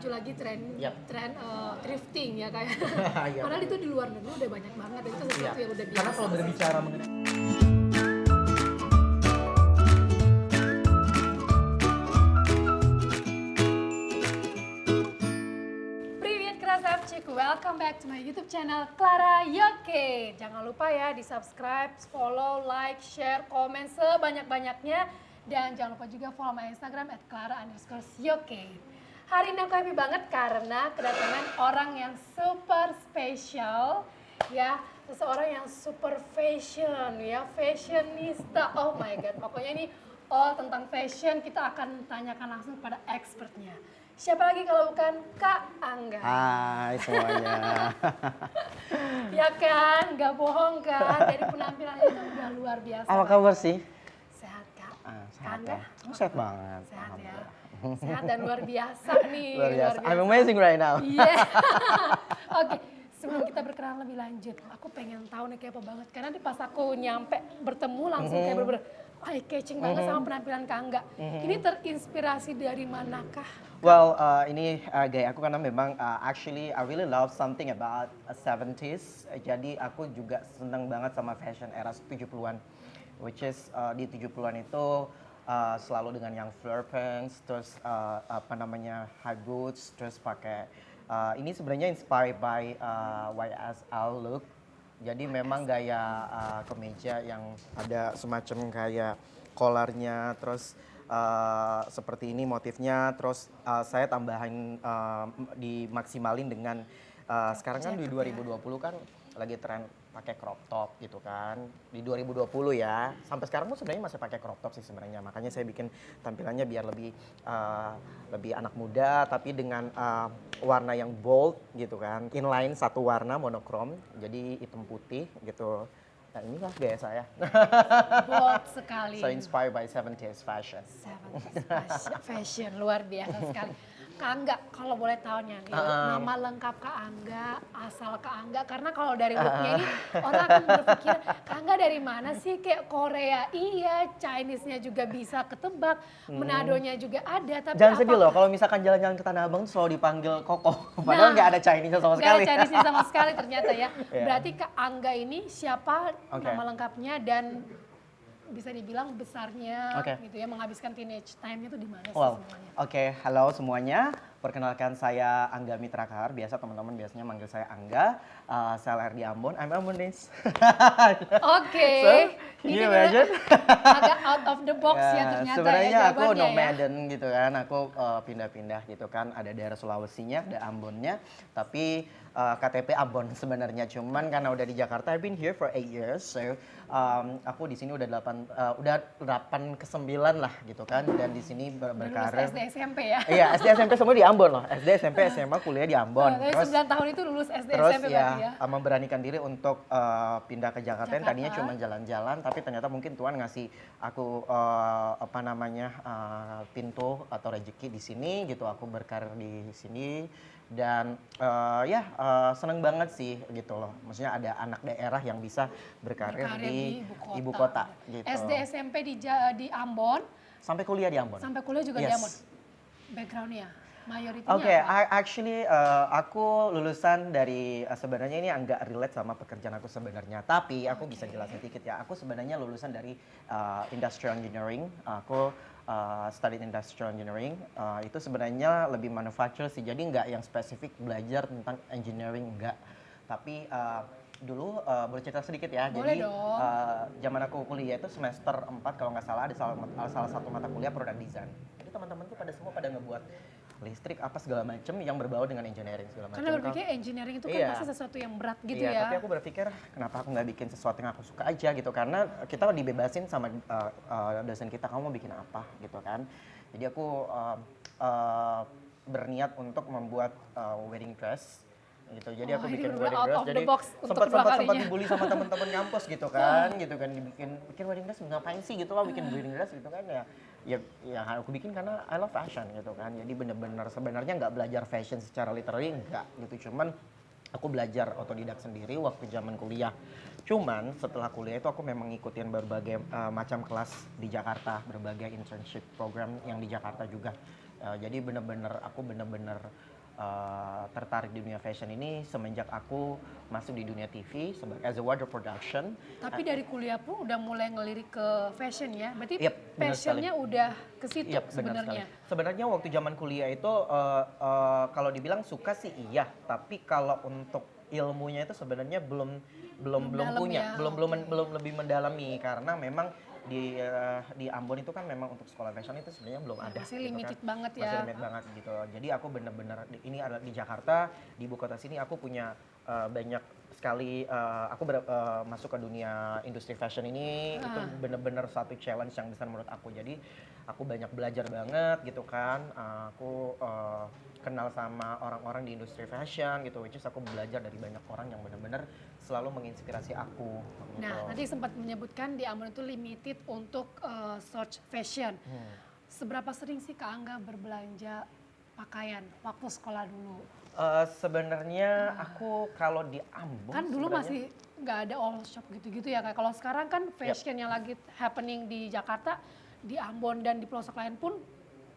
muncul lagi tren Yap. thrifting ya kayak. Iya. Padahal itu di luar negeri udah banyak banget dan itu sesuatu yang udah biasa. Karena kalau berbicara mengenai Privyet Krasavchik, welcome back to my YouTube channel Clara Yoke. Jangan lupa ya di subscribe, follow, like, share, komen sebanyak-banyaknya. Dan jangan lupa juga follow my Instagram @clara_yoke. Hari ini aku happy banget karena kedatangan orang yang super spesial ya. Seseorang yang super fashion ya, fashionista. Oh my god, pokoknya ini all tentang fashion. Kita akan tanyakan langsung kepada expertnya. Siapa lagi kalau bukan Kak Angga? Hai semuanya. Ya kan, nggak bohong kan, dari penampilannya itu udah luar biasa. Apa kabar sih? Sehat Kak? Sehat Angga? ya. Oh, sehat banget. Sehat ya. Alhamdulillah. Sehat dan luar biasa nih. Luar biasa. I'm amazing right now. Iya. Oke, sebelum kita berkenalan lebih lanjut, aku pengen tahu nih kayak apa banget. Karena pas aku nyampe bertemu langsung kayak bener-bener eye catching banget sama penampilan Kak Angga. Ini terinspirasi dari manakah? Well, ini gaya aku karena memang actually I really love something about 70s. Jadi aku juga seneng banget sama fashion era 70-an. Which is di 70-an itu selalu dengan yang flare pants, terus apa namanya high boots, terus pakai ini sebenarnya inspired by YSL look. Jadi memang gaya kemeja yang ada semacam kayak collarnya, terus seperti ini motifnya, terus saya tambahin dimaksimalin dengan sekarang kan di 2020 kan lagi tren pakai crop top gitu kan, di 2020 ya, sampai sekarang pun sebenarnya masih pakai crop top sih sebenarnya, makanya saya bikin tampilannya biar lebih anak muda tapi dengan warna yang bold gitu kan, inline satu warna monokrom, jadi hitam putih gitu. Nah inilah gaya saya. Bold sekali. So inspired by 70s fashion. 70s fashion, luar biasa sekali. Kak Angga, kalau boleh tahunya nih, nama lengkap Kak Angga, asal Kak Angga, karena kalau dari looknya ini orang akan berpikir, Kak Angga dari mana sih? Kayak Korea iya, Chinese-nya juga bisa ketebak, Manado-nya juga ada. Tapi Jangan sedih loh, kalau misalkan jalan-jalan ke Tanah Abang tuh selalu dipanggil Koko, padahal nggak ada Chinese-nya sama sekali. Nggak ada Chinese-nya sama sekali ternyata ya. Iya. Berarti Kak Angga ini siapa Oke. nama lengkapnya dan bisa dibilang besarnya Oke. gitu ya, menghabiskan teenage time-nya tuh di mana sih Well, semuanya? oke, halo semuanya. Perkenalkan saya Angga Mitra Kahar. Biasa teman-teman biasanya manggil saya Angga. Saya lahir di Ambon. I'm Ambonis. Oke, So, ini you imagine? agak out of the box ya ternyata sebenarnya ya aku jawabannya ya. nomaden gitu kan. Aku pindah-pindah gitu kan. Ada daerah Sulawesinya, ada Ambonnya. Tapi KTP Ambon sebenarnya. Cuman karena udah di Jakarta, I've been here for 8 years. So, aku di sini udah 8 ke 9 lah gitu kan. Dan di sini berkarir. Lulus SD SMP ya. Iya, SD SMP semua di Ambon loh. SD, SMP, SMA, kuliah di Ambon. Tapi 9 tahun itu lulus SD Terus SMP berarti ya. memberanikan diri untuk pindah ke Jakarta. Jakarta. Tadinya cuma jalan-jalan, tapi ternyata mungkin Tuhan ngasih aku pintu atau rezeki di sini gitu. Aku berkarir di sini dan seneng banget sih gitu loh. Maksudnya ada anak daerah yang bisa berkarir di ibu kota gitu. SD SMP di Ambon, Sampai kuliah di Ambon. sampai kuliah juga di Yes. Ambon. Backgroundnya, mayoritasnya Oke, apa? actually aku lulusan dari sebenarnya ini agak relate sama pekerjaan aku sebenarnya. Tapi aku bisa jelasin dikit ya. Aku sebenarnya lulusan dari industrial engineering. Aku studied industrial engineering. Itu sebenarnya lebih manufacture sih. Jadi nggak yang spesifik belajar tentang engineering enggak. Tapi dulu boleh cerita sedikit ya. Boleh Jadi dong. zaman aku kuliah itu semester 4 kalau nggak salah ada salah satu mata kuliah product design. Jadi teman-temanku pada ngebuat listrik apa segala macam yang berbau dengan engineering segala macam. Karena berpikir engineering itu kan Iya. pasti sesuatu yang berat gitu Iya, ya. tapi aku berpikir kenapa aku nggak bikin sesuatu yang aku suka aja gitu, karena kita dibebasin sama dosen kita, kamu mau bikin apa gitu kan. Jadi aku berniat untuk membuat wedding dress gitu. Jadi aku ini bikin bener-bener wedding out dress. of the Jadi box untuk kedua sempat kalinya. dibully sama teman-teman kampus gitu kan, bikin wedding dress ngapain sih gitu lah, bikin wedding dress gitu kan ya aku bikin karena I love fashion gitu kan. Jadi bener-bener sebenarnya nggak belajar fashion secara literally enggak gitu, cuman aku belajar otodidak sendiri waktu zaman kuliah. Cuman setelah kuliah itu aku memang ngikutin berbagai macam kelas di Jakarta, berbagai internship program yang di Jakarta juga. Jadi aku bener-bener tertarik di dunia fashion ini semenjak aku masuk di dunia TV sebagai as a wardrobe production. Tapi dari kuliah pun udah mulai ngelirik ke fashion ya. Berarti Yep, benar passionnya udah ke situ Iya, benar sebenarnya. sekali. Sebenarnya waktu zaman kuliah itu kalau dibilang suka sih iya, tapi kalau untuk ilmunya itu sebenarnya belum Dalam punya, ya, belum lebih mendalami karena memang di Ambon itu kan memang untuk sekolah fashion itu sebenarnya belum ada. Masih gitu limited kan. banget ya. Masih limited banget gitu. Jadi aku bener-bener ini adalah di Jakarta, di ibu kota sini aku punya banyak sekali masuk ke dunia industri fashion ini itu bener-bener satu challenge yang besar menurut aku. Jadi aku banyak belajar banget gitu kan. Aku kenal sama orang-orang di industri fashion gitu, which is aku belajar dari banyak orang yang benar-benar selalu menginspirasi aku. Gitu. Nah, tadi sempat menyebutkan di Ambon itu limited untuk search fashion. Seberapa sering sih Kak Angga berbelanja pakaian waktu sekolah dulu? Sebenarnya aku kalau di Ambon Kan dulu sebenarnya- masih nggak ada all shop gitu-gitu ya Kak. Kalau sekarang kan fashion yang lagi happening di Jakarta, di Ambon dan di pelosok lain pun,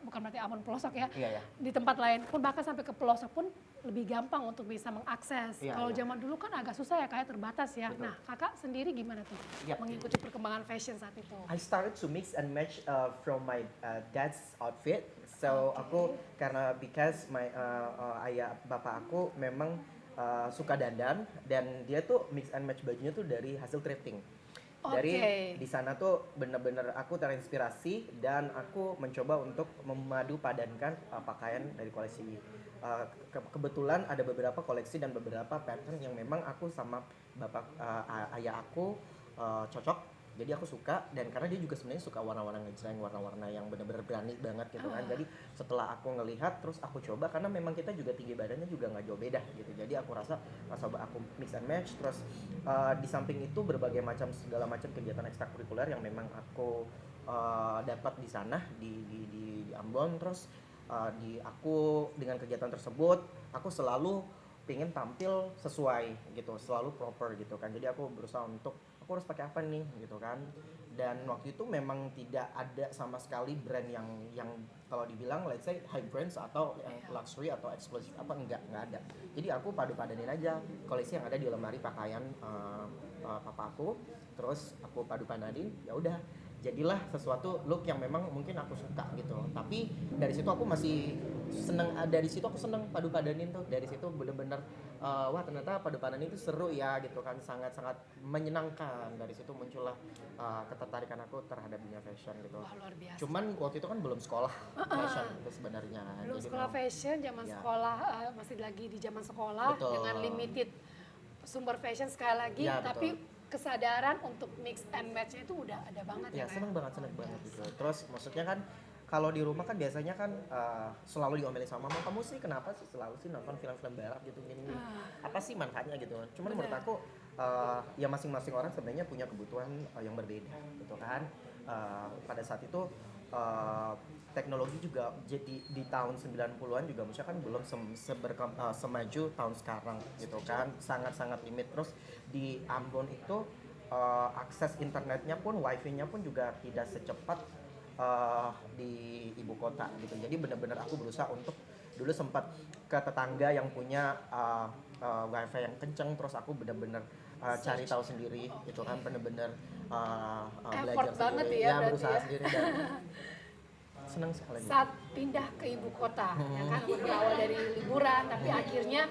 bukan berarti Ambon pelosok ya, Iya, ya. di tempat lain pun bahkan sampai ke pelosok pun lebih gampang untuk bisa mengakses. Iya, Kalau iya. zaman dulu kan agak susah ya kayak terbatas ya. Nah kakak sendiri gimana tuh Iya. mengikuti perkembangan fashion saat itu? I started to mix and match from my dad's outfit. So aku karena because my ayah bapak aku memang suka dandan dan dia tuh mix and match bajunya tuh dari hasil thrifting. Dari Oke. di sana tuh bener-bener aku terinspirasi dan aku mencoba untuk memadu padankan pakaian dari koleksi. Kebetulan ada beberapa koleksi dan beberapa pattern yang memang aku sama ayah aku cocok. Jadi aku suka dan karena dia juga sebenarnya suka warna-warna ngejreng, warna-warna yang benar-benar berani banget gitu kan. Jadi setelah aku ngelihat terus aku coba karena memang kita juga tinggi badannya juga nggak jauh beda gitu. Jadi aku rasa pas coba aku mix and match terus di samping itu berbagai macam segala macam kegiatan ekstrakurikuler yang memang aku dapat di sana di Ambon terus aku dengan kegiatan tersebut aku selalu pengen tampil sesuai gitu, selalu proper gitu kan. Jadi aku berusaha untuk aku harus pakai apa nih gitu kan. Dan waktu itu memang tidak ada sama sekali brand yang kalau dibilang let's say high brands atau yang luxury atau eksklusif apa enggak ada. Jadi aku padu-padanin aja koleksi yang ada di lemari pakaian papa aku, terus aku padu-padanin ya udah jadilah sesuatu look yang memang mungkin aku suka gitu. Tapi dari situ aku masih seneng, dari situ aku seneng padu-padanin tuh. Dari situ bener-bener wah ternyata padu-padanin itu seru ya gitu kan, sangat-sangat menyenangkan. Dari situ muncullah ketertarikan aku terhadap dunia fashion gitu. Wah luar biasa. Cuman waktu itu kan belum sekolah fashion itu sebenarnya. Belum Jadi sekolah memang- fashion, zaman Ya. sekolah masih lagi di zaman sekolah Betul. dengan limited sumber fashion sekali lagi, Ya, tapi betul. kesadaran untuk mix and match-nya itu udah ada banget ya. Ya seneng banget gitu. Terus maksudnya kan kalau di rumah kan biasanya kan selalu diomelin sama mama, kamu sih kenapa sih selalu sih nonton film-film barat gitu gini. Apa sih manfaatnya gitu. Cuman menurut aku ya masing-masing orang sebenarnya punya kebutuhan yang berbeda gitu kan. Pada saat itu teknologi juga jadi di tahun 90-an juga maksudnya kan belum semaju tahun sekarang gitu kan. Sangat-sangat limit. Terus di Ambon itu akses internetnya pun, wifi-nya pun juga tidak secepat di ibu kota gitu. Jadi benar-benar aku berusaha untuk dulu sempat ke tetangga yang punya wifi yang kenceng, terus aku benar-benar cari tahu sendiri gitu kan, benar-benar belajar Effort banget sendiri, ya berarti berusaha ya. sendiri dan senang sekali. Saat pindah ke ibu kota, ya kan berawal dari liburan, tapi akhirnya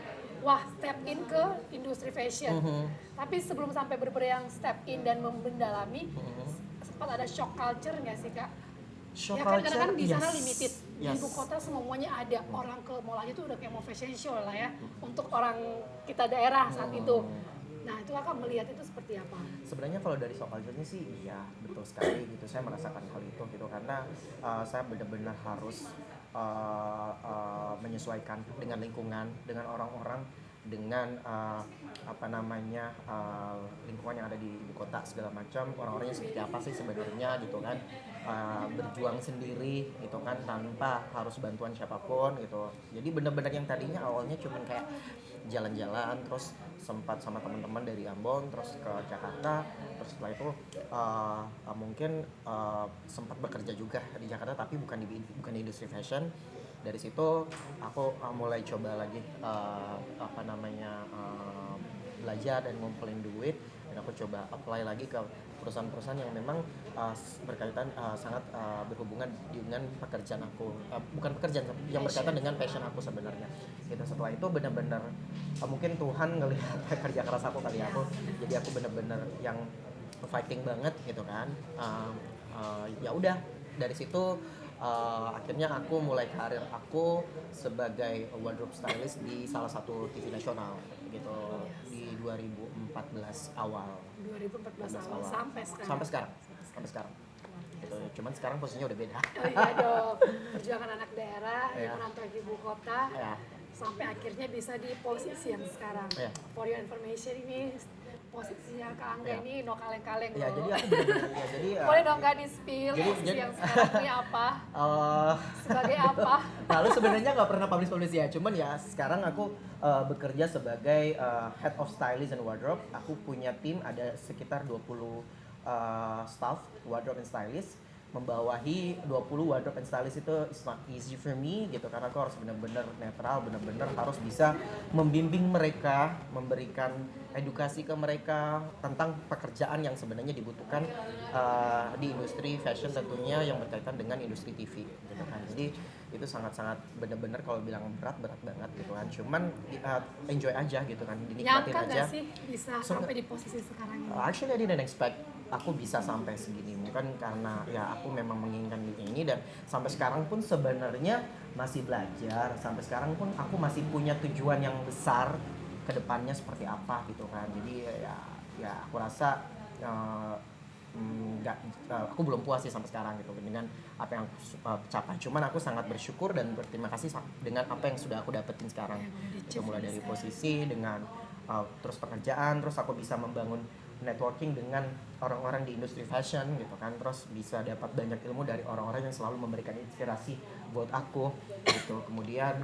wah step in ke industri fashion. Tapi sebelum sampai benar-benar yang step in dan mendalami, sempat ada shock culture nggak sih Kak? Shock Ya kan culture, karena kan di sana yes. limited. Di Yes. ibu kota semuanya ada. Orang ke mall aja tuh udah kayak mau fashion show lah ya. Untuk orang kita daerah saat itu. Nah itu Kakak melihat itu seperti apa? Sebenarnya kalau dari shock culture-nya sih iya betul sekali gitu, saya merasakan hal itu gitu karena saya benar-benar harus menyesuaikan dengan lingkungan, dengan orang-orang, dengan lingkungan yang ada di ibu kota segala macam, orang-orangnya seperti apa sih sebenarnya gitu kan. Berjuang sendiri gitu kan tanpa harus bantuan siapapun gitu. Jadi benar-benar yang tadinya awalnya cuman kayak jalan-jalan terus sempat sama teman-teman dari Ambon terus ke Jakarta, terus setelah itu mungkin sempat bekerja juga di Jakarta tapi bukan di industri fashion. Dari situ aku mulai coba lagi belajar dan ngumpulin duit, dan aku coba apply lagi ke perusahaan-perusahaan yang memang berkaitan sangat berhubungan dengan pekerjaan aku, bukan pekerjaan yang berkaitan dengan passion aku sebenarnya gitu. Setelah itu benar-benar mungkin Tuhan ngelihat kerja keras aku kali ya, jadi aku benar-benar yang fighting banget gitu kan. Ya udah, dari situ akhirnya aku mulai karir aku sebagai wardrobe stylist di salah satu TV nasional gitu di 2014 awal. 2014 awal sampai sekarang. Sampai sekarang. Gitu. Cuman sekarang posisinya udah beda. Oh iya dong. Perjuangan anak daerah yang merantau ke ibu kota sampai akhirnya bisa di posisi yang sekarang. For your information, ini posisinya Kak Angga ini no kaleng-kaleng loh. Jadi aku benar-benar boleh dong Kak di-spill posisi yang sekarang ini apa? Sebagai apa? Lalu sebenarnya nggak pernah publish ya, cuman ya sekarang aku bekerja sebagai head of stylist and wardrobe. Aku punya tim ada sekitar 20 staff wardrobe and stylist. Membawahi 20 wardrobe and stylist itu it's not easy for me gitu, karena aku harus benar-benar netral, benar-benar harus bisa membimbing mereka, memberikan edukasi ke mereka tentang pekerjaan yang sebenarnya dibutuhkan di industri fashion tentunya yang berkaitan dengan industri TV gitu kan. Jadi itu sangat-sangat benar-benar kalau bilang berat banget gitu kan. Cuman enjoy aja gitu kan, dinikmatin Nyangka aja. Gak sih bisa sampai di posisi sekarang ini? Actually I didn't expect aku bisa sampai segini, bukan karena ya aku memang menginginkan ini, dan sampai sekarang pun sebenarnya masih belajar. Sampai sekarang pun aku masih punya tujuan yang besar ke depannya seperti apa gitu kan. Jadi ya aku rasa aku belum puas sih sampai sekarang gitu dengan apa yang aku capai. Cuman aku sangat bersyukur dan berterima kasih dengan apa yang sudah aku dapetin sekarang. Itu mulai dari posisi dengan terus pekerjaan, terus aku bisa membangun networking dengan orang-orang di industri fashion gitu kan, terus bisa dapat banyak ilmu dari orang-orang yang selalu memberikan inspirasi buat aku gitu. Kemudian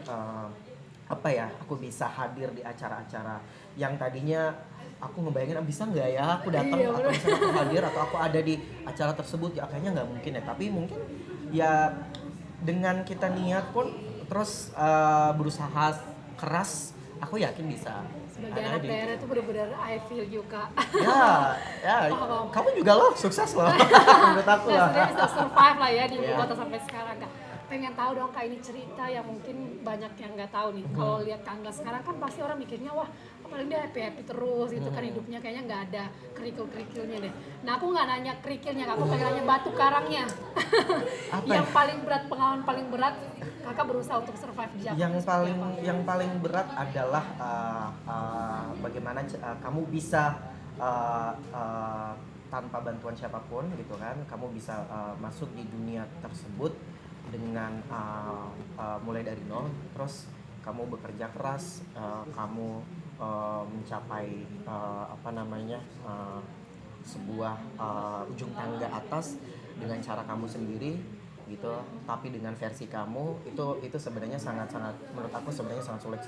aku bisa hadir di acara-acara yang tadinya aku ngebayangin bisa nggak ya aku datang atau misalnya aku hadir atau aku ada di acara tersebut, ya kayaknya nggak mungkin ya, tapi mungkin ya dengan kita niat pun terus berusaha keras, aku yakin bisa. Sebagai anak daerah itu benar-benar I feel you Kak. Kamu juga loh, sukses loh menurut aku lah. Sebenarnya bisa survive lah ya di ibu kota sampai sekarang Kak. Pengen tahu dong Kak, ini cerita yang mungkin banyak yang nggak tahu nih. Kalau lihat Kak Angga sekarang kan pasti orang mikirnya wah paling dia happy terus gitu kan, hidupnya kayaknya nggak ada kerikil-kerikilnya deh. Nah aku nggak nanya kerikilnya, aku pengen nanya batu karangnya. Yang paling berat, pengalaman paling berat Kakak berusaha untuk survive di Jakarta. Yang paling berat adalah bagaimana kamu bisa tanpa bantuan siapapun gitu kan, kamu bisa masuk di dunia tersebut dengan mulai dari nol, terus kamu bekerja keras, kamu mencapai sebuah ujung tangga atas dengan cara kamu sendiri gitu, tapi dengan versi kamu itu sebenarnya sangat-sangat, menurut aku sebenarnya sangat sulit,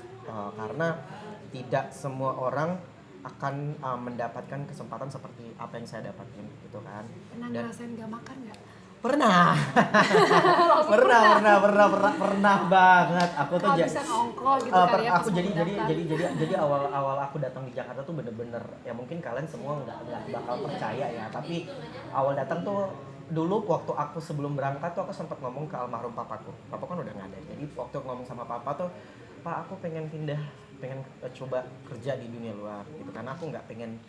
karena tidak semua orang akan mendapatkan kesempatan seperti apa yang saya dapatin gitu kan. Pernah ngerasain gak makan nggak? Pernah banget. Aku tuh bisa ngongkol gitu kali ya. Aku jadi awal aku datang di Jakarta tuh bener-bener ya, mungkin kalian semua nggak bakal percaya ya, tapi awal datang tuh dulu waktu aku sebelum berangkat tuh aku sempat ngomong ke almarhum papaku. Papa kan udah nggak ada. Jadi waktu aku ngomong sama papa tuh, Pak aku pengen pindah, pengen coba kerja di dunia luar gitu, karena aku nggak pengen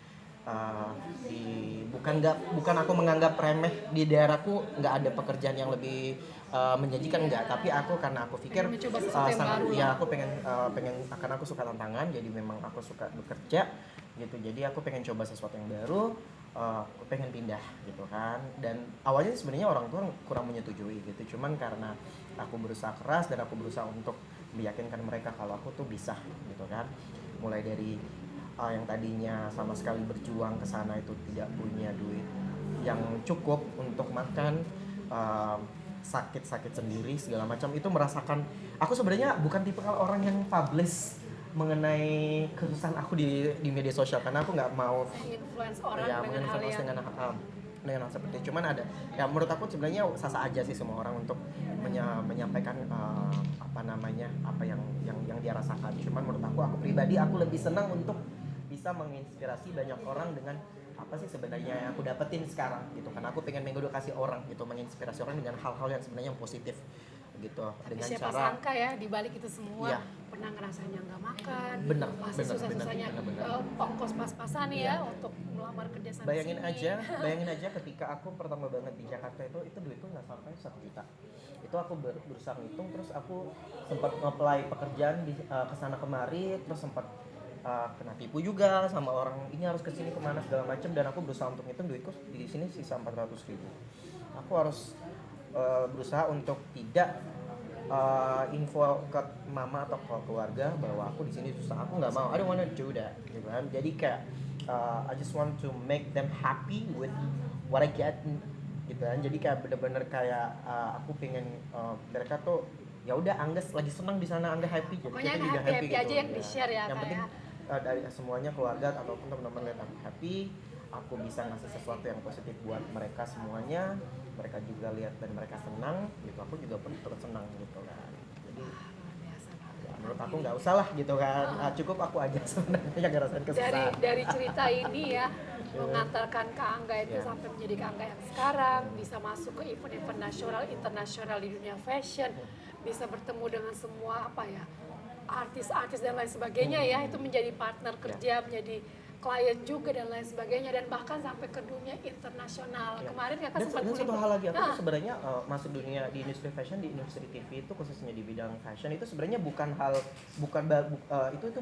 bukan aku menganggap remeh di daerahku nggak ada pekerjaan yang lebih menjanjikan, enggak, tapi aku karena aku pikir aku pengen karena aku suka tantangan, jadi memang aku suka bekerja gitu, jadi aku pengen coba sesuatu yang baru, aku pengen pindah gitu kan. Dan awalnya sebenarnya orang tua kurang menyetujui gitu, cuman karena aku berusaha keras dan aku berusaha untuk meyakinkan mereka kalau aku tuh bisa gitu kan, mulai dari yang tadinya sama sekali berjuang ke sana itu tidak punya duit yang cukup untuk makan, sakit sendiri segala macam, itu merasakan. Aku sebenarnya bukan tipe orang yang publish mengenai kesusahan aku di media sosial, karena aku nggak mau influence orang dengan hal seperti cuman ada ya, menurut aku sebenarnya sah-sah aja sih semua orang untuk menyampaikan apa yang dia rasakan. Cuman menurut aku pribadi aku lebih senang untuk bisa menginspirasi banyak orang dengan apa sih sebenarnya yang aku dapetin sekarang gitu. Karena aku pengen mengedukasi orang gitu, menginspirasi orang dengan hal-hal yang sebenarnya yang positif gitu. Tapi Dengan siapa cara sangka ya di balik itu semua Iya. pernah ngerasainnya nggak makan, Bener, masih bener, susah-susahnya bener. ongkos pas-pasan Iya. ya untuk melamar kerja sana bayangin sini. aja ketika aku pertama banget di Jakarta itu duit tuh nggak sampai 1 juta. Itu aku berusaha ngitung, terus aku sempat nge-apply pekerjaan di kesana kemari, terus sempat kena tipu juga sama orang ini harus kesini kemana segala macam, dan aku berusaha untuk ngitung duitku di sini sisa 400.000. Aku harus berusaha untuk tidak info ke mama atau ke keluarga bahwa aku di sini susah. Aku nggak mau, I don't wanna do that gitu kan. Jadi kayak I just want to make them happy with what I get gitu kan. Jadi kayak bener-bener kayak aku pengen mereka tuh ya udah Angga lagi senang di sana, Angga happy, jadi Pokoknya kita juga happy happy gitu aja yang di-share ya, yang Kak, penting ya. dari semuanya keluarga ataupun teman-teman lihat aku happy, aku bisa ngasih sesuatu yang positif buat mereka semuanya, mereka juga lihat dan mereka senang gitu, aku juga turut senang gitu kan. Jadi Luar biasa banget. ya, menurut aku nggak usah lah gitu kan. Cukup aku aja sebenarnya yang ngerasain kesusahan. Dari cerita ini ya mengantarkan Kak Angga itu Iya. sampai menjadi Kak Angga yang sekarang, bisa masuk ke event-event nasional, internasional di dunia fashion, bisa bertemu dengan semua apa ya artis-artis dan lain sebagainya ya, itu menjadi partner kerja, menjadi klien juga dan lain sebagainya, dan bahkan sampai ke dunia internasional. Ya. Kemarin Kakak Dan sempat satu meliput. hal lagi, aku tuh sebenarnya masuk dunia di industri fashion, di industri TV itu khususnya di bidang fashion itu sebenarnya bukan hal itu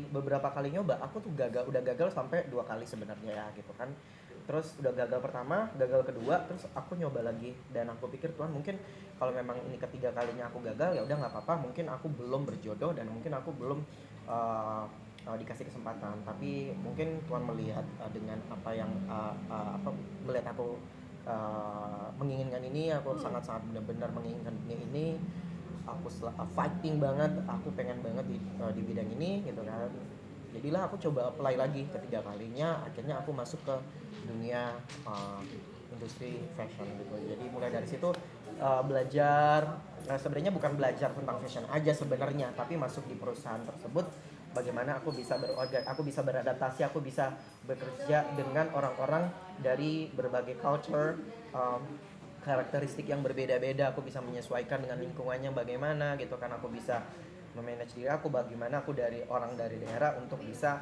beberapa kali nyoba. Aku tuh udah gagal sampai 2 kali sebenarnya ya gitu kan. Terus udah gagal pertama, gagal kedua, terus aku nyoba lagi, dan aku pikir Tuhan mungkin kalau memang ini ketiga kalinya aku gagal ya udah nggak apa-apa, mungkin aku belum berjodoh dan mungkin aku belum dikasih kesempatan. Tapi mungkin Tuhan melihat dengan apa yang melihat aku menginginkan ini, aku sangat-sangat benar-benar menginginkan dunia ini. Aku fighting banget, aku pengen banget di bidang ini gitu kan. Jadilah aku coba apply lagi ketiga kalinya, akhirnya aku masuk ke dunia industri fashion gitu. Jadi mulai dari situ belajar, sebenarnya bukan belajar tentang fashion aja sebenarnya, tapi masuk di perusahaan tersebut bagaimana aku bisa beradaptasi, aku bisa bekerja dengan orang-orang dari berbagai culture, karakteristik yang berbeda-beda, aku bisa menyesuaikan dengan lingkungannya bagaimana gitu kan. Aku bisa memanage diri aku, bagaimana aku dari daerah untuk bisa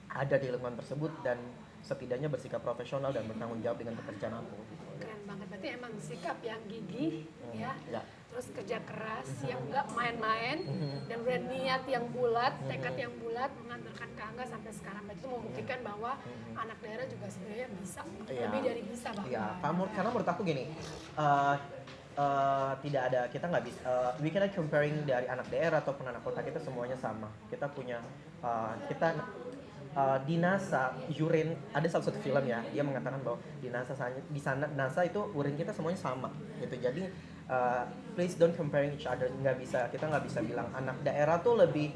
ada di lingkungan tersebut dan setidaknya bersikap profesional dan bertanggung jawab dengan pekerjaan aku. Keren banget, berarti emang sikap yang gigih ya. Ya. Terus kerja keras yang enggak main-main dan berniat yang bulat, tekad yang bulat mengantarkan Kak Angga sampai sekarang. Berarti itu membuktikan bahwa anak daerah juga sebenarnya bisa, Iya. lebih dari bisa bahkan. Iya, karena menurut aku gini, tidak ada, kita nggak bisa, we cannot comparing dari anak daerah ataupun anak kota, kita semuanya sama. Kita punya, di NASA urine, ada salah satu film ya, dia mengatakan bahwa di NASA itu urine kita semuanya sama gitu. Jadi please don't comparing each other. Kita nggak bisa bilang anak daerah tuh lebih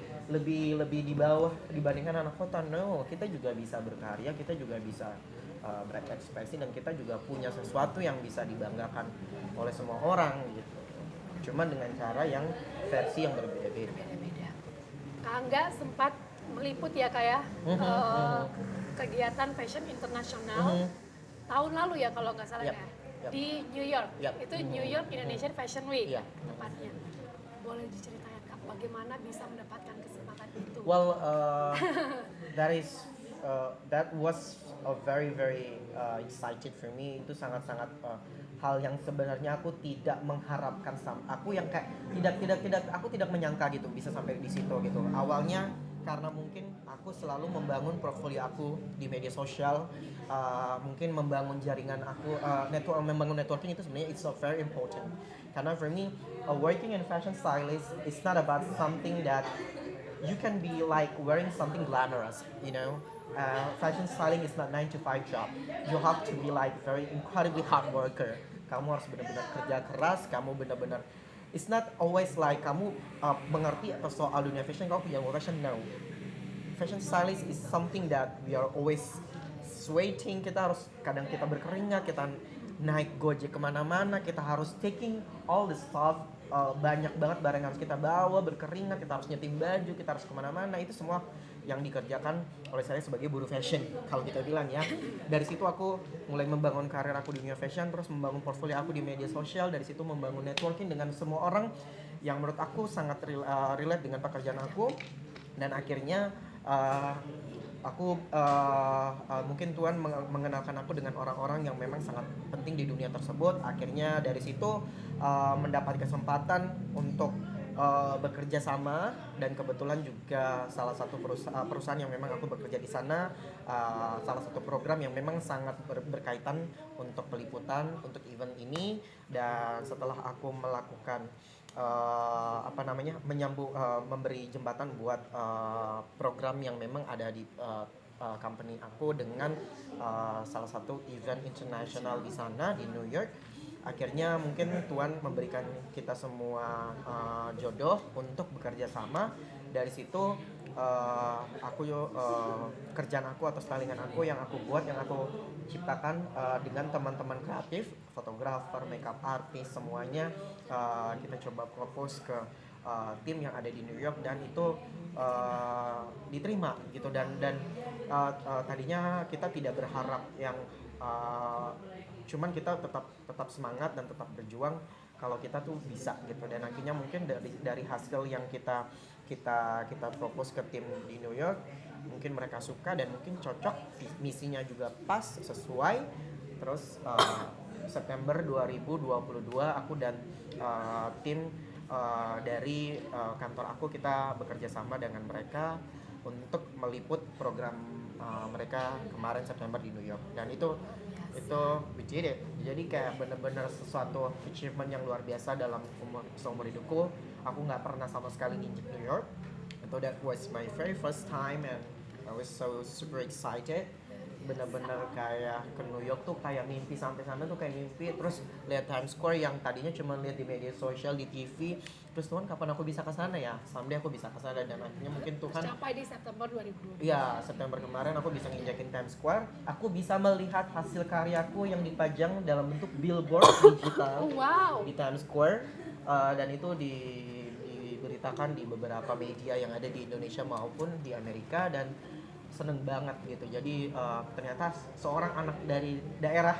di bawah dibandingkan anak kota. No, kita juga bisa berkarya, kita juga bisa berekspresi, dan kita juga punya sesuatu yang bisa dibanggakan oleh semua orang gitu. Cuman dengan cara yang versi yang berbeda-beda. Beda-beda. Kak Angga sempat meliput ya Kak ya, kegiatan fashion internasional tahun lalu ya kalau nggak salah Yap, ya, yap. di New York. Yap. Itu New York Indonesian Fashion Week Iya. tepatnya. Boleh diceritain Kak, bagaimana bisa mendapatkan kesempatan itu? Well, that was a very excited for me. Itu sangat-sangat hal yang sebenarnya aku tidak mengharapkan. Aku yang kayak aku tidak menyangka gitu bisa sampai di situ gitu. Awalnya karena mungkin aku selalu membangun portfolio aku di media sosial, mungkin membangun jaringan aku, membangun networking itu sebenarnya it's so very important. Karena for me, working in fashion stylist is not about something that you can be like wearing something glamorous, you know. Fashion styling is not 9 to 5 job. You have to be like very incredibly hard worker. Kamu harus benar-benar kerja keras, kamu benar-benar, it's not always like kamu mengerti atau soal dunia fashion, kamu punya fashion. No, fashion stylist is something that we are always sweating. Kita harus, kadang kita berkeringat, kita naik gojek kemana-mana, kita harus taking all the stuff banyak banget barang yang harus kita bawa, berkeringat, kita harus nyetim baju, kita harus kemana-mana, itu semua yang dikerjakan oleh saya sebagai buruh fashion kalau kita bilang ya. Dari situ aku mulai membangun karir aku di dunia fashion, terus membangun portfolio aku di media sosial, dari situ membangun networking dengan semua orang yang menurut aku sangat relate dengan pekerjaan aku, dan akhirnya mungkin Tuhan mengenalkan aku dengan orang-orang yang memang sangat penting di dunia tersebut. Akhirnya dari situ mendapat kesempatan untuk bekerja sama, dan kebetulan juga salah satu perusahaan yang memang aku bekerja di sana, salah satu program yang memang sangat berkaitan untuk peliputan untuk event ini. Dan setelah aku melakukan memberi jembatan buat program yang memang ada di company aku dengan salah satu event internasional di sana di New York, akhirnya mungkin Tuhan memberikan kita semua jodoh untuk bekerja sama. Dari situ kerjaan aku atau stylingan aku yang aku buat, yang aku ciptakan dengan teman-teman kreatif, fotografer, makeup artist, semuanya kita coba propose ke tim yang ada di New York, dan itu diterima gitu. Dan tadinya kita tidak berharap yang cuman kita tetap semangat dan tetap berjuang kalau kita tuh bisa gitu. Dan akhirnya mungkin dari hasil yang kita propose ke tim di New York, mungkin mereka suka dan mungkin cocok, misinya juga pas, sesuai. Terus September 2022 aku dan tim dari kantor aku, kita bekerja sama dengan mereka untuk meliput program mereka kemarin September di New York. Dan itu we did it. Jadi kayak bener-bener sesuatu achievement yang luar biasa dalam seumur hidupku. Aku nggak pernah sama sekali nginjek New York. So that was my very first time, and I was so super excited. Bener-bener kayak ke New York tuh kayak mimpi, sampai sana tuh kayak mimpi. Terus lihat Times Square yang tadinya cuma lihat di media sosial, di TV. Terus Tuhan, kapan aku bisa ke sana ya? Someday aku bisa ke sana. Dan akhirnya mungkin Tuhan Sampai di September 2020. iya, September kemarin aku bisa nginjakin Times Square. Aku bisa melihat hasil karyaku yang dipajang dalam bentuk billboard digital di Times Square. Dan itu diberitakan di beberapa media yang ada di Indonesia maupun di Amerika, dan seneng banget gitu. Jadi ternyata seorang anak dari daerah,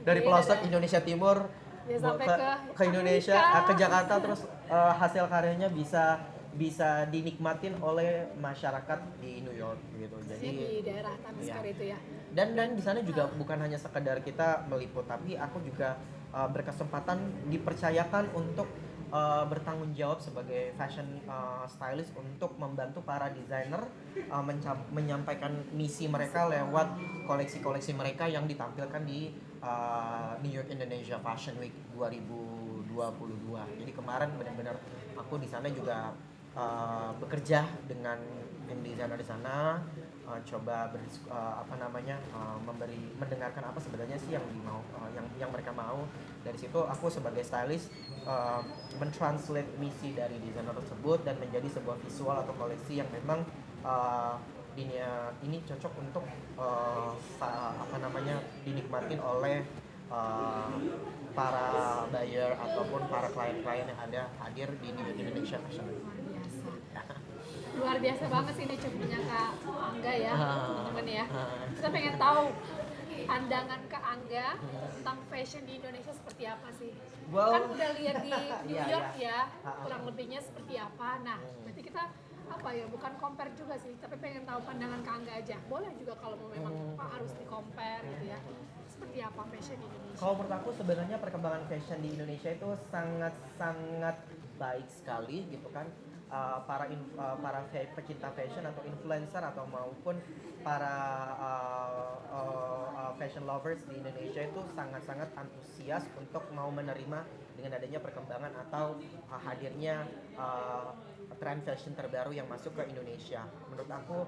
dari pelosok Indonesia Timur ya, sampai ke Indonesia, ke Jakarta, terus hasil karyanya bisa dinikmatin oleh masyarakat di New York gitu. Jadi di daerah Times Square itu ya. Dan di sana juga bukan hanya sekedar kita meliput, tapi aku juga berkesempatan dipercayakan untuk bertanggung jawab sebagai fashion stylist untuk membantu para desainer menyampaikan misi mereka lewat koleksi-koleksi mereka yang ditampilkan di New York Indonesia Fashion Week 2022. Jadi kemarin benar-benar aku di sana juga bekerja dengan tim desainer di sana, coba mendengarkan apa sebenarnya sih yang mereka mau. Dari situ aku sebagai stylist mentranslate misi dari desainer tersebut dan menjadi sebuah visual atau koleksi yang memang ini cocok untuk dinikmatin oleh para buyer ataupun para klien-klien yang ada hadir di Indonesia Fashion Week. Luar biasa banget sih ini cumbunya Kak Angga ya, teman-teman ya. Kita pengen tahu pandangan Kak Angga tentang fashion di Indonesia seperti apa sih? Kan udah lihat di New York ya, kurang lebihnya seperti apa. Nah, berarti kita bukan compare juga sih, tapi pengen tahu pandangan Kak Angga aja. Boleh juga kalau memang harus di compare gitu ya. Seperti apa fashion di Indonesia? Kalau menurut aku sebenarnya perkembangan fashion di Indonesia itu sangat baik sekali gitu kan. Para pecinta fashion atau influencer atau maupun para fashion lovers di Indonesia itu sangat-sangat antusias untuk mau menerima dengan adanya perkembangan atau hadirnya tren fashion terbaru yang masuk ke Indonesia. Menurut aku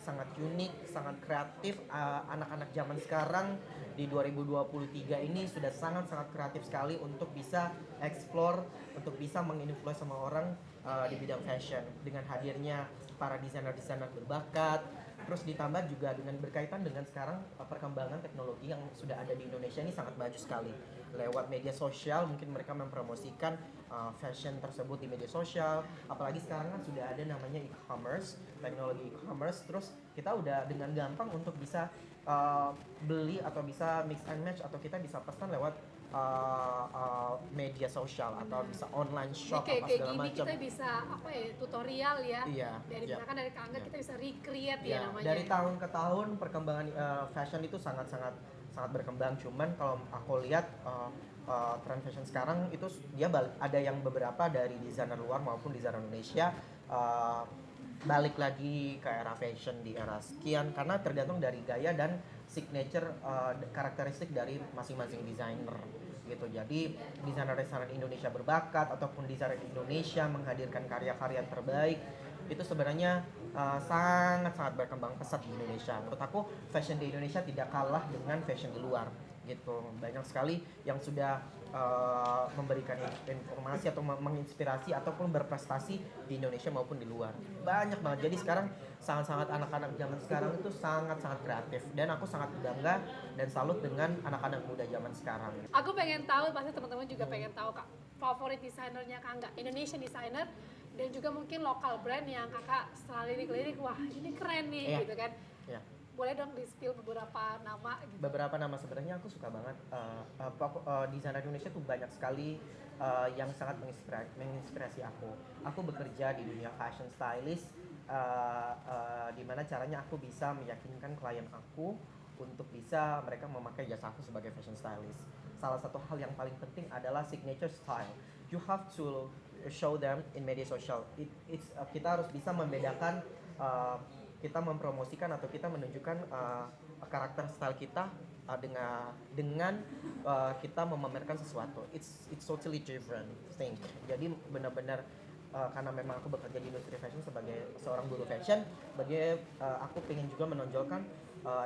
sangat unik, sangat kreatif. Anak-anak zaman sekarang di 2023 ini sudah sangat-sangat kreatif sekali untuk bisa explore, untuk bisa menginfluence sama orang di bidang fashion dengan hadirnya para desainer-desainer berbakat. Terus ditambah juga dengan berkaitan dengan sekarang perkembangan teknologi yang sudah ada di Indonesia ini sangat maju sekali. Lewat media sosial mungkin mereka mempromosikan fashion tersebut di media sosial. Apalagi sekarang kan sudah ada namanya e-commerce, teknologi e-commerce. Terus kita udah dengan gampang untuk bisa beli atau bisa mix and match atau kita bisa pesan lewat media sosial atau bisa online shop Jadi apa kayak segala gini macam. kita bisa apa ya, tutorial ya. Iya, Dari iya. misalkan dari Kangga Iya. kita bisa recreate ya Ya, namanya. dari tahun ke tahun perkembangan fashion itu sangat berkembang. Cuman kalau aku lihat tren fashion sekarang itu dia ada yang beberapa dari desainer luar maupun desainer Indonesia uh, balik lagi ke era fashion di era sekian karena tergantung dari gaya dan signature karakteristik dari masing-masing desainer gitu. Jadi desainer-desainer Indonesia berbakat ataupun desainer Indonesia menghadirkan karya-karya terbaik itu sebenarnya sangat-sangat berkembang pesat di Indonesia. Menurut aku fashion di Indonesia tidak kalah dengan fashion di luar gitu. Banyak sekali yang sudah memberikan informasi atau menginspirasi ataupun berprestasi di Indonesia maupun di luar. Banyak banget. Jadi sekarang sangat-sangat anak-anak zaman sekarang itu sangat-sangat kreatif dan aku sangat bangga dan salut dengan anak-anak muda zaman sekarang. Aku pengen tahu, pasti teman-teman juga pengen tahu Kak, favorit desainernya Kangga, Indonesian designer dan juga mungkin lokal brand yang Kakak setelah lirik-lirik, wah ini keren nih Iya. gitu kan. Ya. Boleh dong di-spill beberapa nama gitu. Beberapa nama sebenarnya aku suka banget desainer Indonesia tuh banyak sekali yang sangat menginspirasi aku. Aku bekerja di dunia fashion stylist di mana caranya aku bisa meyakinkan klien aku untuk bisa mereka memakai jasa aku sebagai fashion stylist. Salah satu hal yang paling penting adalah signature style. You have to show them in media social. Kita harus bisa membedakan kita mempromosikan atau kita menunjukkan karakter style kita dengan kita memamerkan sesuatu. It's totally different thing. Jadi benar-benar karena memang aku bekerja di industri fashion sebagai seorang guru fashion, aku pengen juga menonjolkan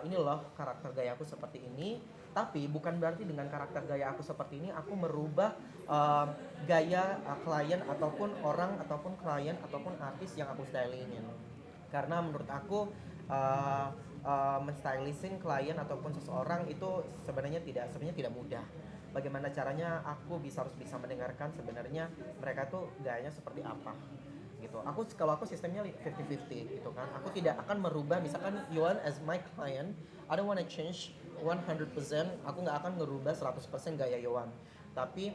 ini loh karakter gaya aku seperti ini. Tapi bukan berarti dengan karakter gaya aku seperti ini aku merubah gaya klien ataupun orang ataupun klien ataupun artis yang aku stylingin. Karena menurut aku menstylising klien ataupun seseorang itu sebenarnya tidak mudah. Bagaimana caranya aku harus bisa mendengarkan sebenarnya mereka tuh gayanya seperti apa gitu. Kalau aku sistemnya 50-50 gitu kan. Aku tidak akan merubah misalkan Yohan as my client, I don't wanna change 100%, aku nggak akan ngerubah 100% gaya Yohan. Tapi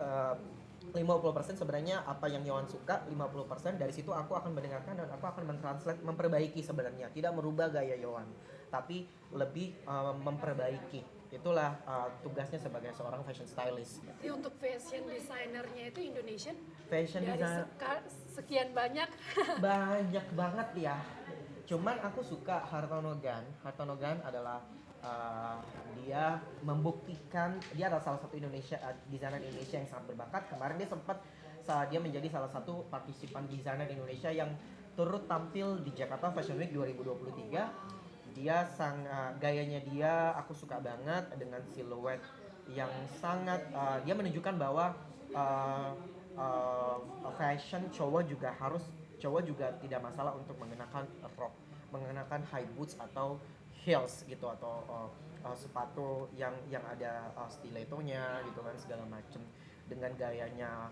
50% sebenarnya apa yang Yohan suka, 50% dari situ aku akan mendengarkan dan aku akan mentranslate, memperbaiki sebenarnya, tidak merubah gaya Yohan, tapi lebih memperbaiki. Itulah tugasnya sebagai seorang fashion stylist. Jadi untuk fashion designernya itu Indonesian Fashion dari design sekian banyak. banyak banget ya. Cuman aku suka Hartono Gan. Hartono Gan adalah dia membuktikan dia adalah salah satu desainer Indonesia yang sangat berbakat. Kemarin dia menjadi salah satu partisipan desainer Indonesia yang turut tampil di Jakarta Fashion Week 2023. Gayanya dia aku suka banget dengan siluet yang sangat dia menunjukkan bahwa fashion cowok juga tidak masalah untuk mengenakan rok, mengenakan high boots atau heels gitu atau sepatu yang ada stilettonya gitu kan segala macem dengan gayanya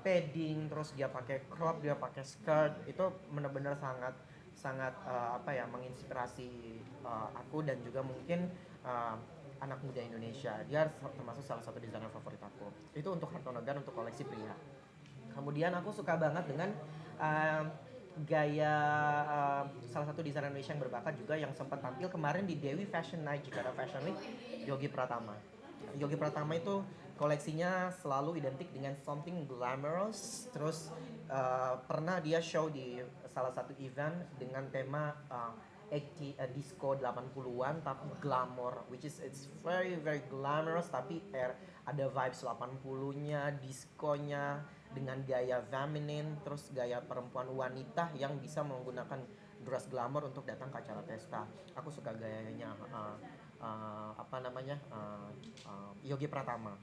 padding, terus dia pakai crop, dia pakai skirt, itu benar-benar sangat menginspirasi aku dan juga mungkin anak muda Indonesia. Dia termasuk salah satu desainer favorit aku. Itu untuk Hartono Gan untuk koleksi pria. Kemudian aku suka banget dengan gaya salah satu desainer Indonesia yang berbakat juga yang sempat tampil kemarin di Dewi Fashion Night Jakarta Fashion Week, Yogi Pratama. Yogi Pratama itu koleksinya selalu identik dengan something glamorous. Terus pernah dia show di salah satu event dengan tema disco 80-an tapi glamour, which is it's very very glamorous tapi ada vibes 80-nya, diskonya dengan gaya feminine, terus gaya perempuan wanita yang bisa menggunakan dress glamour untuk datang ke acara pesta. Aku suka gayanya Yogi Pratama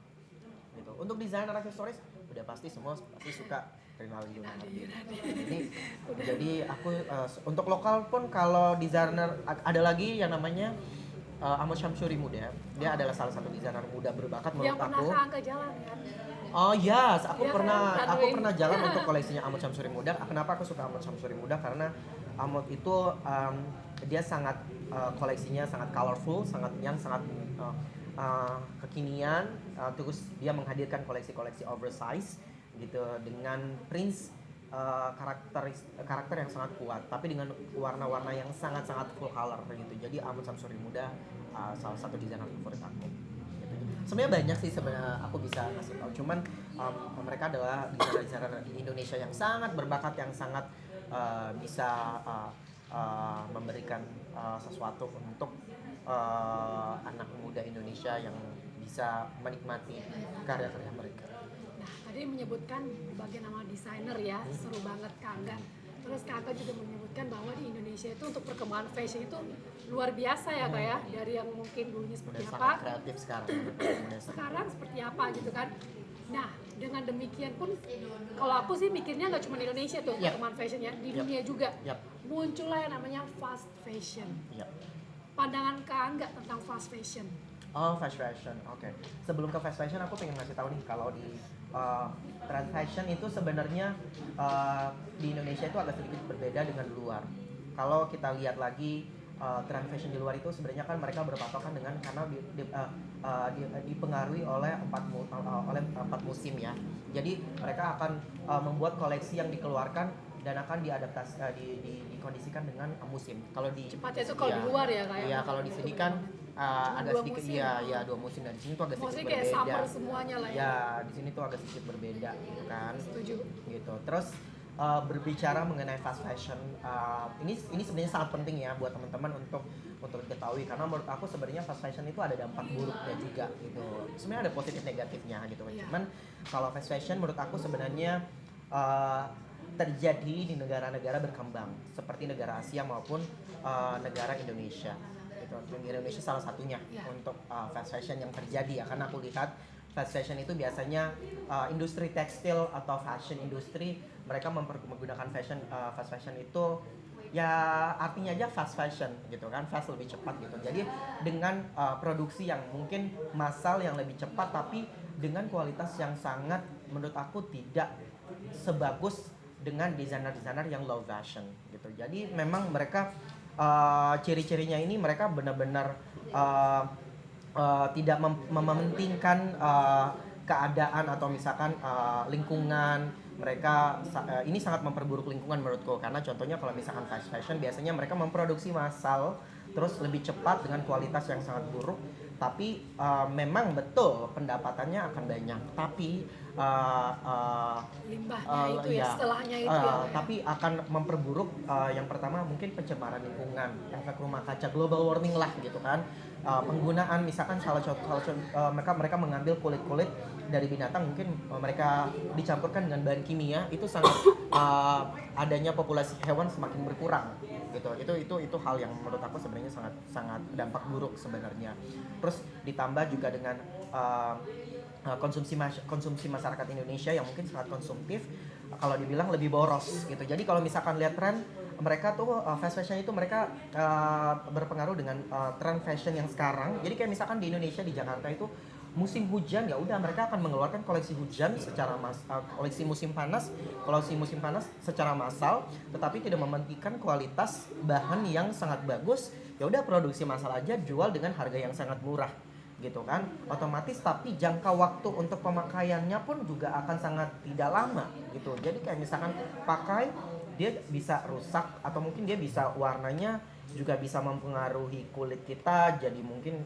gitu. Untuk desainer aksesoris udah pasti semua pasti suka Rinaldi Yunardi. Jadi aku untuk lokal pun kalau desainer ada lagi yang namanya Ahmad Syamsuri Muda. Dia adalah salah satu desainer muda berbakat menurut Yang pernah aku. Kak Angga jalan kan? Oh yes, aku Iya pernah kan, aku Radwin. pernah jalan untuk koleksinya Ahmad Syamsuri Muda. Kenapa aku suka Ahmad Syamsuri Muda? Karena Ahmad itu dia sangat koleksinya sangat colorful, sangat kekinian. Terus dia menghadirkan koleksi-koleksi oversize gitu dengan prints karakter yang sangat kuat, tapi dengan warna-warna yang sangat-sangat full color gitu. Jadi Ahmad Syamsuri Muda salah satu desainer favorit aku. Sebenarnya banyak sih sebenarnya aku bisa kasih tahu, cuman mereka adalah desainer-desainer Indonesia yang sangat berbakat, yang sangat bisa memberikan sesuatu untuk anak muda Indonesia yang bisa menikmati karya-karya mereka. Nah, tadi menyebutkan bagian nama desainer ya, seru banget Kak Angga. Terus Kak Angga juga menyebutkan bahwa di Indonesia itu untuk perkembangan fashion itu luar biasa ya Kak ya, dari yang mungkin dulunya Udah seperti sangat apa, kreatif sekarang. Udah sangat. sekarang seperti apa gitu kan. Nah, dengan demikian pun kalau aku sih mikirnya nggak cuma di Indonesia tuh perkembangan fashion ya, di dunia juga Yap. muncullah yang namanya fast fashion. Yap. Pandangan Kak Angga tentang fast fashion. Oh, fast fashion, oke. Sebelum ke fast fashion, aku pengen ngasih tahu nih kalau di trend fashion itu sebenarnya di Indonesia itu agak sedikit berbeda dengan luar. Kalau kita lihat lagi trend fashion di luar itu sebenarnya kan mereka berpatokan dengan karena dipengaruhi oleh empat musim ya. Jadi mereka akan membuat koleksi yang dikeluarkan dan akan dikondisikan dengan musim. Kalau di Cepatnya itu kalau di luar ya kayak. Iya, kalau di sini kan agak dua sedikit musim. ya 2 musim, dan di sini tuh agak sedikit Maksudnya kayak berbeda. summer semuanya lah ya. Ya, di sini tuh agak sedikit berbeda gitu kan. Setuju. Gitu. Terus berbicara mengenai fast fashion, ini sebenarnya sangat penting ya buat teman-teman untuk diketahui, karena menurut aku sebenarnya fast fashion itu ada dampak buruknya juga gitu. Sebenarnya ada positif negatifnya gitu. Iya. Cuman kalau fast fashion menurut aku sebenarnya terjadi di negara-negara berkembang seperti negara Asia maupun negara Indonesia. Gitu. Indonesia salah satunya untuk fast fashion yang terjadi ya, karena aku lihat fast fashion itu biasanya industri tekstil atau fashion industri, mereka menggunakan fast fashion itu ya artinya aja fast fashion gitu kan, fast lebih cepat gitu. Jadi dengan produksi yang mungkin massal yang lebih cepat, tapi dengan kualitas yang sangat menurut aku tidak sebagus dengan desainer-desainer yang low fashion gitu. Jadi memang mereka ciri-cirinya ini mereka benar-benar tidak mementingkan keadaan atau misalkan lingkungan. Mereka ini sangat memperburuk lingkungan menurutku, karena contohnya kalau misalkan fast fashion biasanya mereka memproduksi massal terus lebih cepat dengan kualitas yang sangat buruk, tapi memang betul pendapatannya akan banyak, tapi limbahnya itu ya, setelahnya itu ya. tapi akan memperburuk yang pertama mungkin pencemaran lingkungan, efek rumah kaca, global warming lah gitu kan. Penggunaan misalkan mereka mengambil kulit dari binatang, mungkin mereka dicampurkan dengan bahan kimia, itu sangat adanya populasi hewan semakin berkurang gitu. Itu hal yang menurut aku sebenarnya sangat dampak buruk sebenarnya. Terus ditambah juga dengan konsumsi masyarakat Indonesia yang mungkin sangat konsumtif, kalau dibilang lebih boros gitu. Jadi kalau misalkan lihat tren mereka tuh fast fashion itu mereka berpengaruh dengan tren fashion yang sekarang. Jadi kayak misalkan di Indonesia, di Jakarta itu musim hujan ya udah mereka akan mengeluarkan koleksi hujan secara koleksi musim panas secara massal, tetapi tidak mementingkan kualitas bahan yang sangat bagus. Ya udah produksi massal aja, jual dengan harga yang sangat murah gitu kan, otomatis, tapi jangka waktu untuk pemakaiannya pun juga akan sangat tidak lama gitu. Jadi kayak misalkan pakai dia bisa rusak, atau mungkin dia bisa warnanya juga bisa mempengaruhi kulit kita, jadi mungkin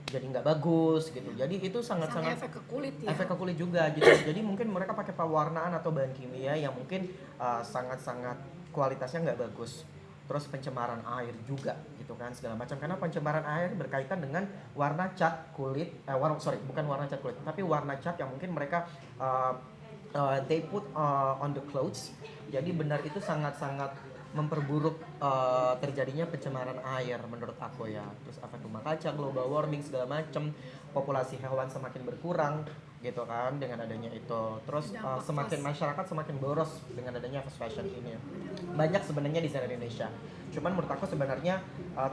jadi nggak bagus gitu. Jadi itu sangat-sangat efek ke kulit ya. Efek ke kulit juga gitu. Jadi mungkin mereka pakai pewarnaan atau bahan kimia yang mungkin sangat-sangat kualitasnya nggak bagus. Terus pencemaran air juga gitu kan, segala macam, karena pencemaran air berkaitan dengan warna cat kulit, bukan warna cat kulit, tapi warna cat yang mungkin mereka they put on the clothes. Jadi benar itu sangat-sangat memperburuk terjadinya pencemaran air menurut aku ya. Terus efek rumah kaca, global warming segala macam, populasi hewan semakin berkurang gitu kan dengan adanya itu. Terus Dampak semakin fast. masyarakat semakin boros dengan adanya fast fashion ini. Banyak sebenarnya desainer Indonesia. Cuman menurut aku sebenarnya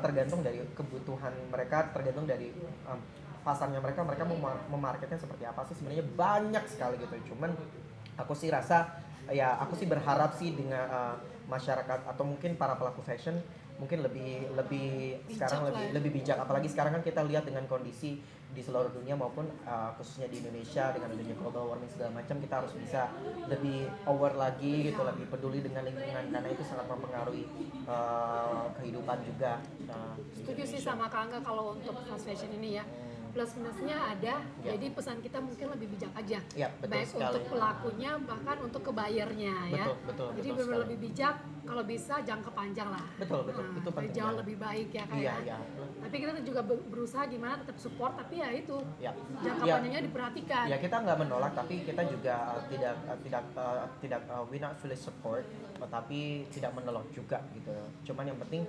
tergantung dari kebutuhan mereka, tergantung dari pasarnya mereka mau memarketnya seperti apa sih. Sebenarnya banyak sekali gitu. Cuman aku sih rasa ya aku sih berharap sih dengan masyarakat atau mungkin para pelaku fashion mungkin lebih lebih Bijak sekarang lah ya. lebih bijak, apalagi sekarang kan kita lihat dengan kondisi di seluruh dunia maupun khususnya di Indonesia dengan adanya global warming segala macam, kita harus bisa lebih aware lagi gitu, Iya. lebih peduli dengan lingkungan karena itu sangat mempengaruhi kehidupan juga di Setuju sih Indonesia. sama Kak Angga kalau untuk fast fashion ini ya. Plus minusnya ada, Ya. jadi pesan kita mungkin lebih bijak aja. Ya, betul Baik sekali. untuk pelakunya bahkan untuk ke buyernya ya. Betul Jadi betul benar sekali. lebih bijak, kalau bisa jangka panjang lah. Betul, itu penting Jauh banget. lebih baik ya Kak Iya, ya. iya. Tapi kita juga berusaha gimana tetap support, tapi ya itu Ya. jangka Ya. panjangnya diperhatikan. Ya kita nggak menolak, tapi kita juga tidak we not fully support, tapi tidak menolak juga gitu. Cuman yang penting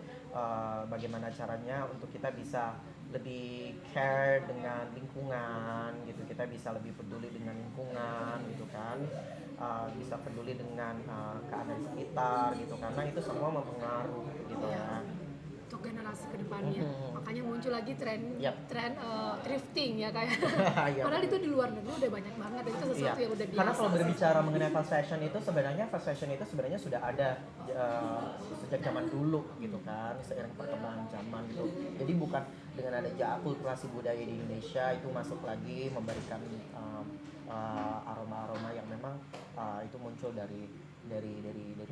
bagaimana caranya untuk kita bisa lebih care dengan lingkungan gitu, kita bisa lebih peduli dengan lingkungan gitu kan, bisa peduli dengan keadaan sekitar gitu, karena itu semua mempengaruhi gitu ya. Untuk generasi kedepannya. Makanya muncul lagi tren Yap. thrifting ya kayak. Iya. Padahal itu di luar negeri udah banyak banget dan itu sesuatu yang udah biasa. Karena kalau berbicara mengenai fast fashion itu sebenarnya sudah ada sejak zaman dulu gitu kan, seiring perkembangan zaman gitu. Jadi bukan dengan adanya akulturasi budaya di Indonesia itu masuk lagi memberikan aroma-aroma yang memang itu muncul dari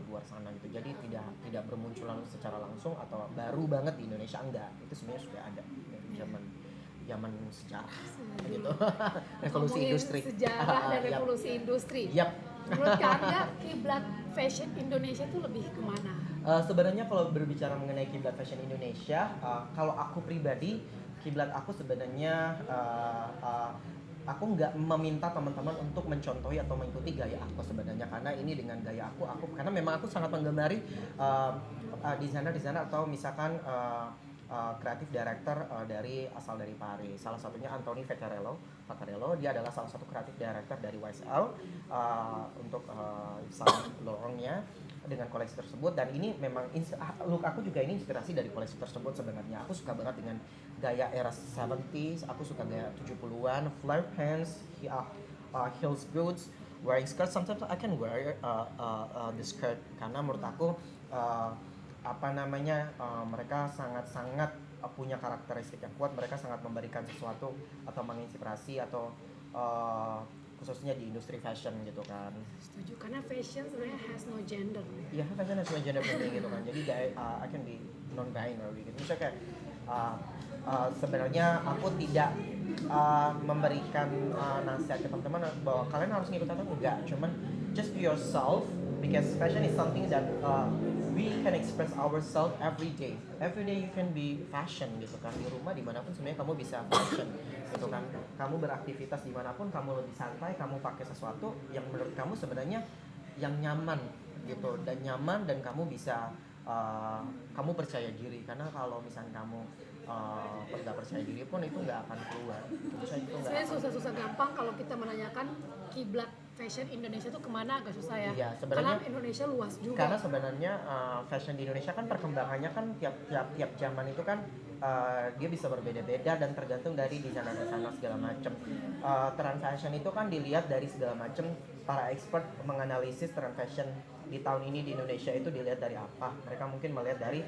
luar sana gitu. Jadi tidak bermunculan secara langsung atau baru banget di Indonesia, enggak. Itu sebenarnya sudah ada dari zaman sejarah gitu. Revolusi Ngomongin industri. sejarah dan Yap. revolusi industri. Yap. Menurut Kak Angga, kiblat fashion Indonesia itu lebih kemana? Sebenarnya kalau berbicara mengenai kiblat fashion Indonesia, kalau aku pribadi, kiblat aku sebenarnya aku nggak meminta teman-teman untuk mencontohi atau mengikuti gaya aku sebenarnya, karena ini dengan gaya aku karena memang aku sangat menggemari desainer atau misalkan kreatif director asal dari Paris. Salah satunya Anthony Vaccarello. Dia adalah salah satu kreatif director dari YSL untuk Saint Laurent-nya dengan koleksi tersebut, dan ini memang look aku juga ini inspirasi dari koleksi tersebut sebenarnya. Aku suka banget dengan gaya era 70s, aku suka gaya 70-an, flare pants, heels boots, wearing skirt. Sometimes I can wear the skirt karena menurut aku mereka sangat-sangat punya karakteristik yang kuat. Mereka sangat memberikan sesuatu atau menginspirasi atau khususnya di industri fashion gitu kan. Setuju, karena fashion sebenarnya has no gender. Iya, fashion has no gender for me gitu kan. Jadi I can be non-binary gitu. Misalnya kayak sebenarnya aku tidak memberikan nasihat ke teman-teman bahwa kalian harus ngikut atau enggak. Cuman just be yourself, because fashion is something that we can express ourselves every day. Every day you can be fashion gitu kan. Di rumah dimanapun sebenarnya kamu bisa fashion gitu kan. Kamu beraktivitas dimanapun kamu lebih santai, kamu pakai sesuatu yang menurut kamu sebenarnya yang nyaman gitu, dan kamu bisa kamu percaya diri. Karena kalau misalnya kamu nggak percaya diri pun itu nggak akan keluar. Sebenarnya susah-susah gampang kalau kita menanyakan kiblat fashion Indonesia itu kemana, agak susah ya. Iya, sebenarnya karena Indonesia luas juga. Karena sebenarnya fashion di Indonesia kan perkembangannya kan tiap zaman itu kan dia bisa berbeda-beda dan tergantung dari desainer segala macam. Trend fashion itu kan dilihat dari segala macam. Para expert menganalisis trend fashion di tahun ini di Indonesia itu dilihat dari apa. Mereka mungkin melihat dari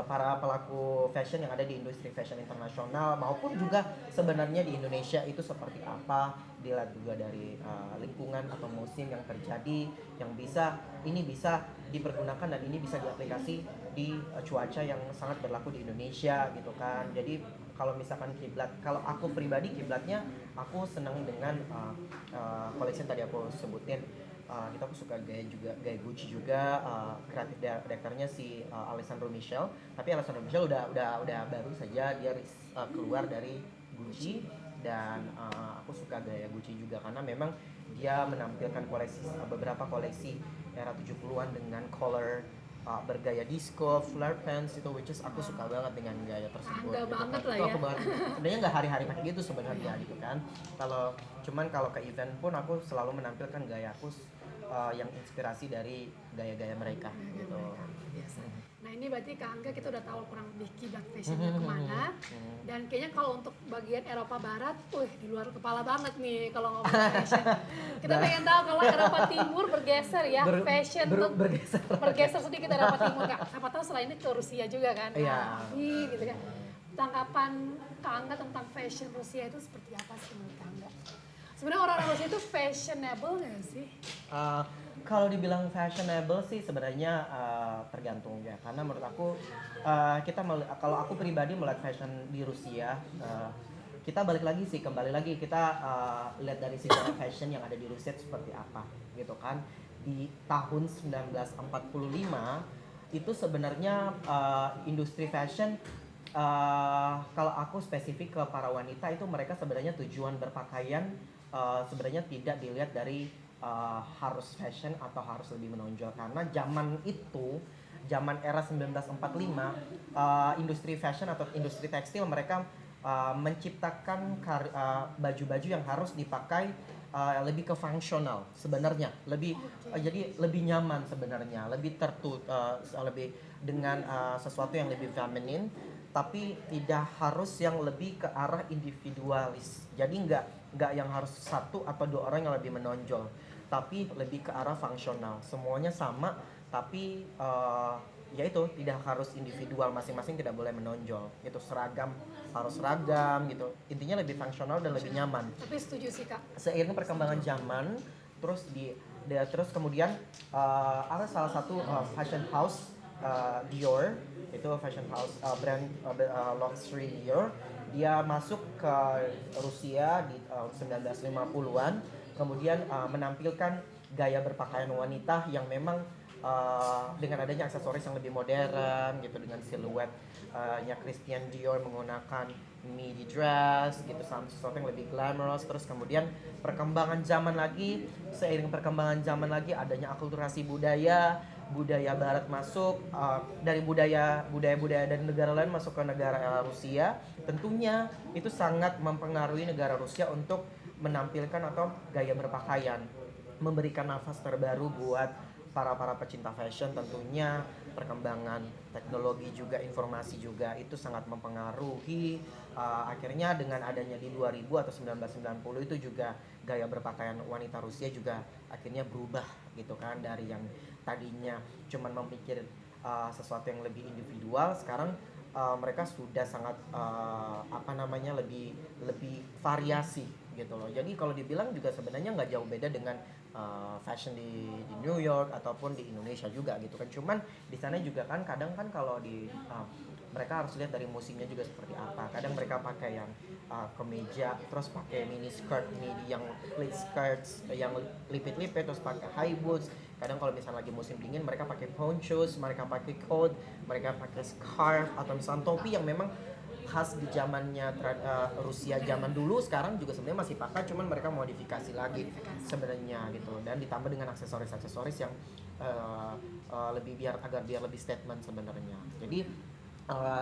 para pelaku fashion yang ada di industri fashion internasional maupun juga sebenarnya di Indonesia itu seperti apa. Dilihat juga dari lingkungan atau musim yang terjadi, yang bisa dipergunakan dan ini bisa diaplikasi di cuaca yang sangat berlaku di Indonesia gitu kan. Jadi kalau misalkan kiblat, kalau aku pribadi kiblatnya aku senang dengan koleksi yang tadi aku sebutin. Aku suka gaya Gucci juga, kreatif direkturnya si Alessandro Michele. Tapi Alessandro Michele udah baru saja dia keluar dari Gucci, dan aku suka gaya Gucci juga karena memang dia menampilkan beberapa koleksi era 70-an dengan color bergaya disco, flare pants itu, which is aku suka banget dengan gaya tersebut. Angga gitu banget kan. lah Itu ya. aku banget. Sebenarnya nggak hari-hari pakai gitu sebenarnya gitu kan. Kalau ke event pun aku selalu menampilkan gayaku yang inspirasi dari gaya-gaya mereka gitu. Mereka, luar biasa. Nah ini berarti Kak Angga kita udah tahu kurang lebih kiblat fashionnya kemana. Dan kayaknya kalau untuk bagian Eropa Barat, di luar kepala banget nih kalau ngomong fashion. Kita pengen tahu kalau Eropa Timur bergeser ya, fashion tuh bergeser sedikit Eropa Timur Kak. Siapa tahu setelah ini ke Rusia juga kan. Iya. Gitu kan. Tanggapan Kak Angga tentang fashion Rusia itu seperti apa sih menurut Kak Angga? Sebenarnya orang Rusia itu fashionable nggak sih? Kalau dibilang fashionable sih sebenarnya tergantung ya, karena menurut aku kalau aku pribadi melihat fashion di Rusia, kita kembali lagi kita lihat dari sejarah fashion yang ada di Rusia itu seperti apa gitu kan. Di tahun 1945 itu sebenarnya industri fashion, kalau aku spesifik ke para wanita itu, mereka sebenarnya tujuan berpakaian sebenarnya tidak dilihat dari harus fashion atau harus lebih menonjol, karena zaman era 1945 industri fashion atau industri tekstil mereka menciptakan baju-baju yang harus dipakai lebih ke fungsional sebenarnya, jadi lebih nyaman sebenarnya, lebih lebih dengan sesuatu yang lebih feminin, tapi tidak harus yang lebih ke arah individualis. Jadi nggak yang harus satu atau dua orang yang lebih menonjol, tapi lebih ke arah fungsional. Semuanya sama, tapi ya itu tidak harus individual, masing-masing tidak boleh menonjol. Itu harus seragam gitu. Intinya lebih fungsional dan lebih nyaman. Tapi setuju sih Kak. Seiring perkembangan zaman, terus kemudian ada salah satu fashion house, Dior, itu fashion house brand luxury Dior, dia masuk ke Rusia di 1950-an, kemudian menampilkan gaya berpakaian wanita yang memang dengan adanya aksesoris yang lebih modern gitu, dengan siluetnya Christian Dior menggunakan midi dress gitu, sesuatu yang lebih glamorous. Terus kemudian seiring perkembangan zaman lagi adanya akulturasi budaya barat masuk, dari budaya dari negara lain masuk ke negara Rusia. Tentunya itu sangat mempengaruhi negara Rusia untuk menampilkan atau gaya berpakaian, memberikan nafas terbaru buat para pecinta fashion. Tentunya perkembangan teknologi juga, informasi juga, itu sangat mempengaruhi. Akhirnya dengan adanya di 2000 atau 1990 itu juga gaya berpakaian wanita Rusia juga akhirnya berubah gitu kan, dari yang tadinya cuman memikir sesuatu yang lebih individual, sekarang mereka sudah sangat lebih variasi gitu loh. Jadi kalau dibilang juga sebenarnya nggak jauh beda dengan fashion di New York ataupun di Indonesia juga gitu kan. Cuman di sana juga kan kadang kan kalau mereka harus lihat dari musimnya juga seperti apa. Kadang mereka pakai yang kemeja, terus pakai mini skirt, yang pleat skirts yang lipit-lipit, terus pakai high boots. Kadang kalau misalnya lagi musim dingin mereka pakai ponchos, mereka pakai coat, mereka pakai scarf atau misalnya topi yang memang khas di zamannya Rusia zaman dulu. Sekarang juga sebenarnya masih pakai, cuman mereka modifikasi lagi sebenarnya gitu, dan ditambah dengan aksesoris yang agar biar lebih statement sebenarnya. Jadi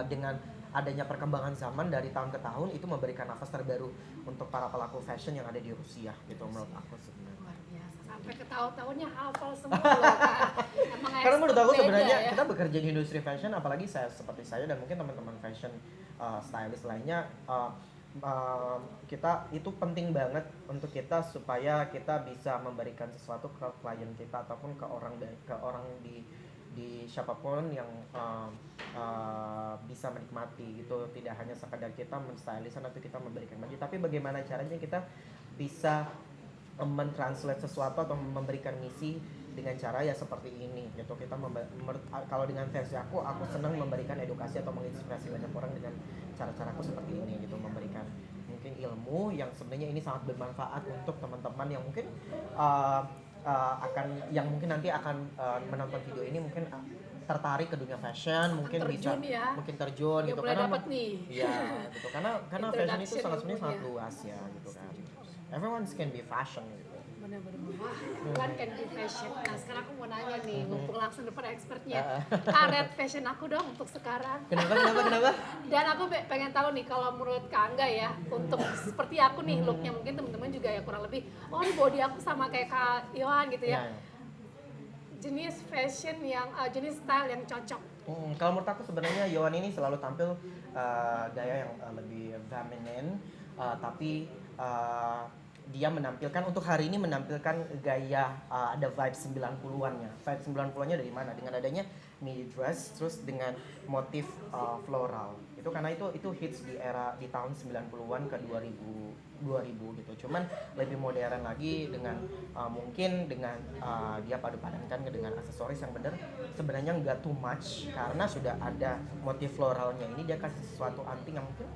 dengan adanya perkembangan zaman dari tahun ke tahun, itu memberikan nafas terbaru untuk para pelaku fashion yang ada di Rusia gitu, menurut aku sebenarnya. Luar biasa, sampai ke tahun-tahunnya hafal semua loh Kak. Karena menurut aku sebenarnya ya. kita bekerja di industri fashion, apalagi seperti saya dan mungkin teman-teman fashion stylist lainnya, kita itu penting banget untuk kita supaya kita bisa memberikan sesuatu ke klien kita ataupun ke orang di siapapun yang bisa menikmati gitu. Tidak hanya sekadar kita menstylish atau kita memberikan baju, tapi bagaimana caranya kita bisa mentranslate sesuatu atau memberikan misi dengan cara ya seperti ini gitu. Kalau dengan versi aku senang memberikan edukasi atau menginspirasi banyak orang dengan cara-caraku seperti ini gitu, memberikan mungkin ilmu yang sebenarnya ini sangat bermanfaat untuk teman-teman yang mungkin mungkin nanti akan menonton video ini, mungkin tertarik ke dunia fashion, mungkin terjun bisa ya. mungkin terjun Dia gitu, mulai karena dapat nih. ya gitu, karena fashion itu sebenarnya sangat ilmunya. luas ya gitu kan. Everyone can be fashion gitu. bener-bener wah kan can be fashion. Nah sekarang aku mau nanya nih, mumpung langsung depan expertnya, karet fashion aku dong untuk sekarang. Kenapa? Dan aku pengen tahu nih kalau menurut Kak Angga ya, untuk seperti aku nih looknya mungkin teman-teman juga ya kurang lebih, oh ini body aku sama kayak Kak Yohan gitu ya. Jenis fashion yang jenis style yang cocok. Kalau menurut aku sebenarnya Yohan ini selalu tampil gaya yang lebih feminine, tapi dia menampilkan untuk hari ini menampilkan gaya ada vibe 90-an-nya. Vibe 90-an-nya dari mana? Dengan adanya midi dress terus dengan motif floral. Itu karena itu hits di era di tahun 90-an ke 2000 gitu. Cuman lebih modern lagi dengan mungkin dengan dia padu-padankan dengan aksesoris yang benar sebenarnya nggak too much karena sudah ada motif floralnya ini dia kasih sesuatu anting yang mungkin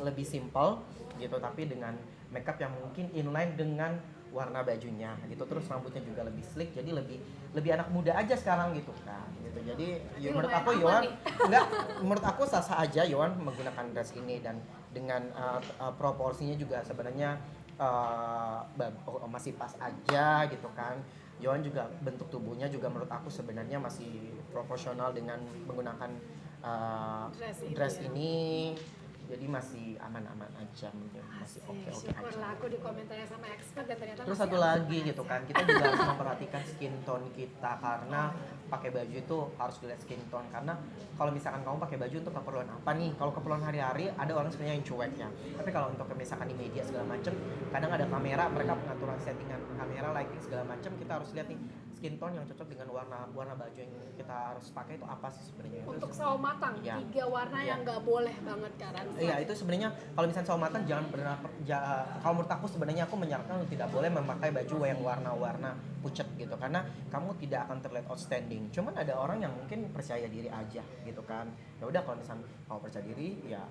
lebih simple gitu tapi dengan makeup yang mungkin inline dengan warna bajunya gitu terus rambutnya juga lebih slick jadi lebih anak muda aja sekarang gitu kan gitu jadi menurut aku Yohan menurut aku sah-sah aja Yohan menggunakan dress ini dan dengan proporsinya juga sebenarnya masih pas aja gitu kan Yohan juga bentuk tubuhnya juga menurut aku sebenarnya masih proporsional dengan menggunakan dress ini jadi masih aman-aman aja masih oke aja. Syukurlah aku dikomentari sama expert dan ternyata terus satu lagi gitu kan kita juga harus memperhatikan skin tone kita karena pakai baju itu harus dilihat skin tone karena kalau misalkan kamu pakai baju untuk keperluan apa nih kalau keperluan hari-hari ada orang sebenarnya yang cuek ya tapi kalau untuk misalkan di media segala macam kadang ada kamera mereka pengaturan settingan kamera lighting segala macam kita harus lihat nih skin tone yang cocok dengan warna baju yang kita harus pakai itu apa sih sebenarnya untuk sawo matang ya. 3 warna yang nggak boleh banget kan iya itu sebenarnya kalau misalnya sawo matang jangan pernah kalau menurut aku sebenarnya aku menyarankan tidak boleh memakai baju yang warna-warna pucat gitu karena kamu tidak akan terlihat outstanding cuman ada orang yang mungkin percaya diri aja gitu kan ya udah kalau misalnya kamu percaya diri ya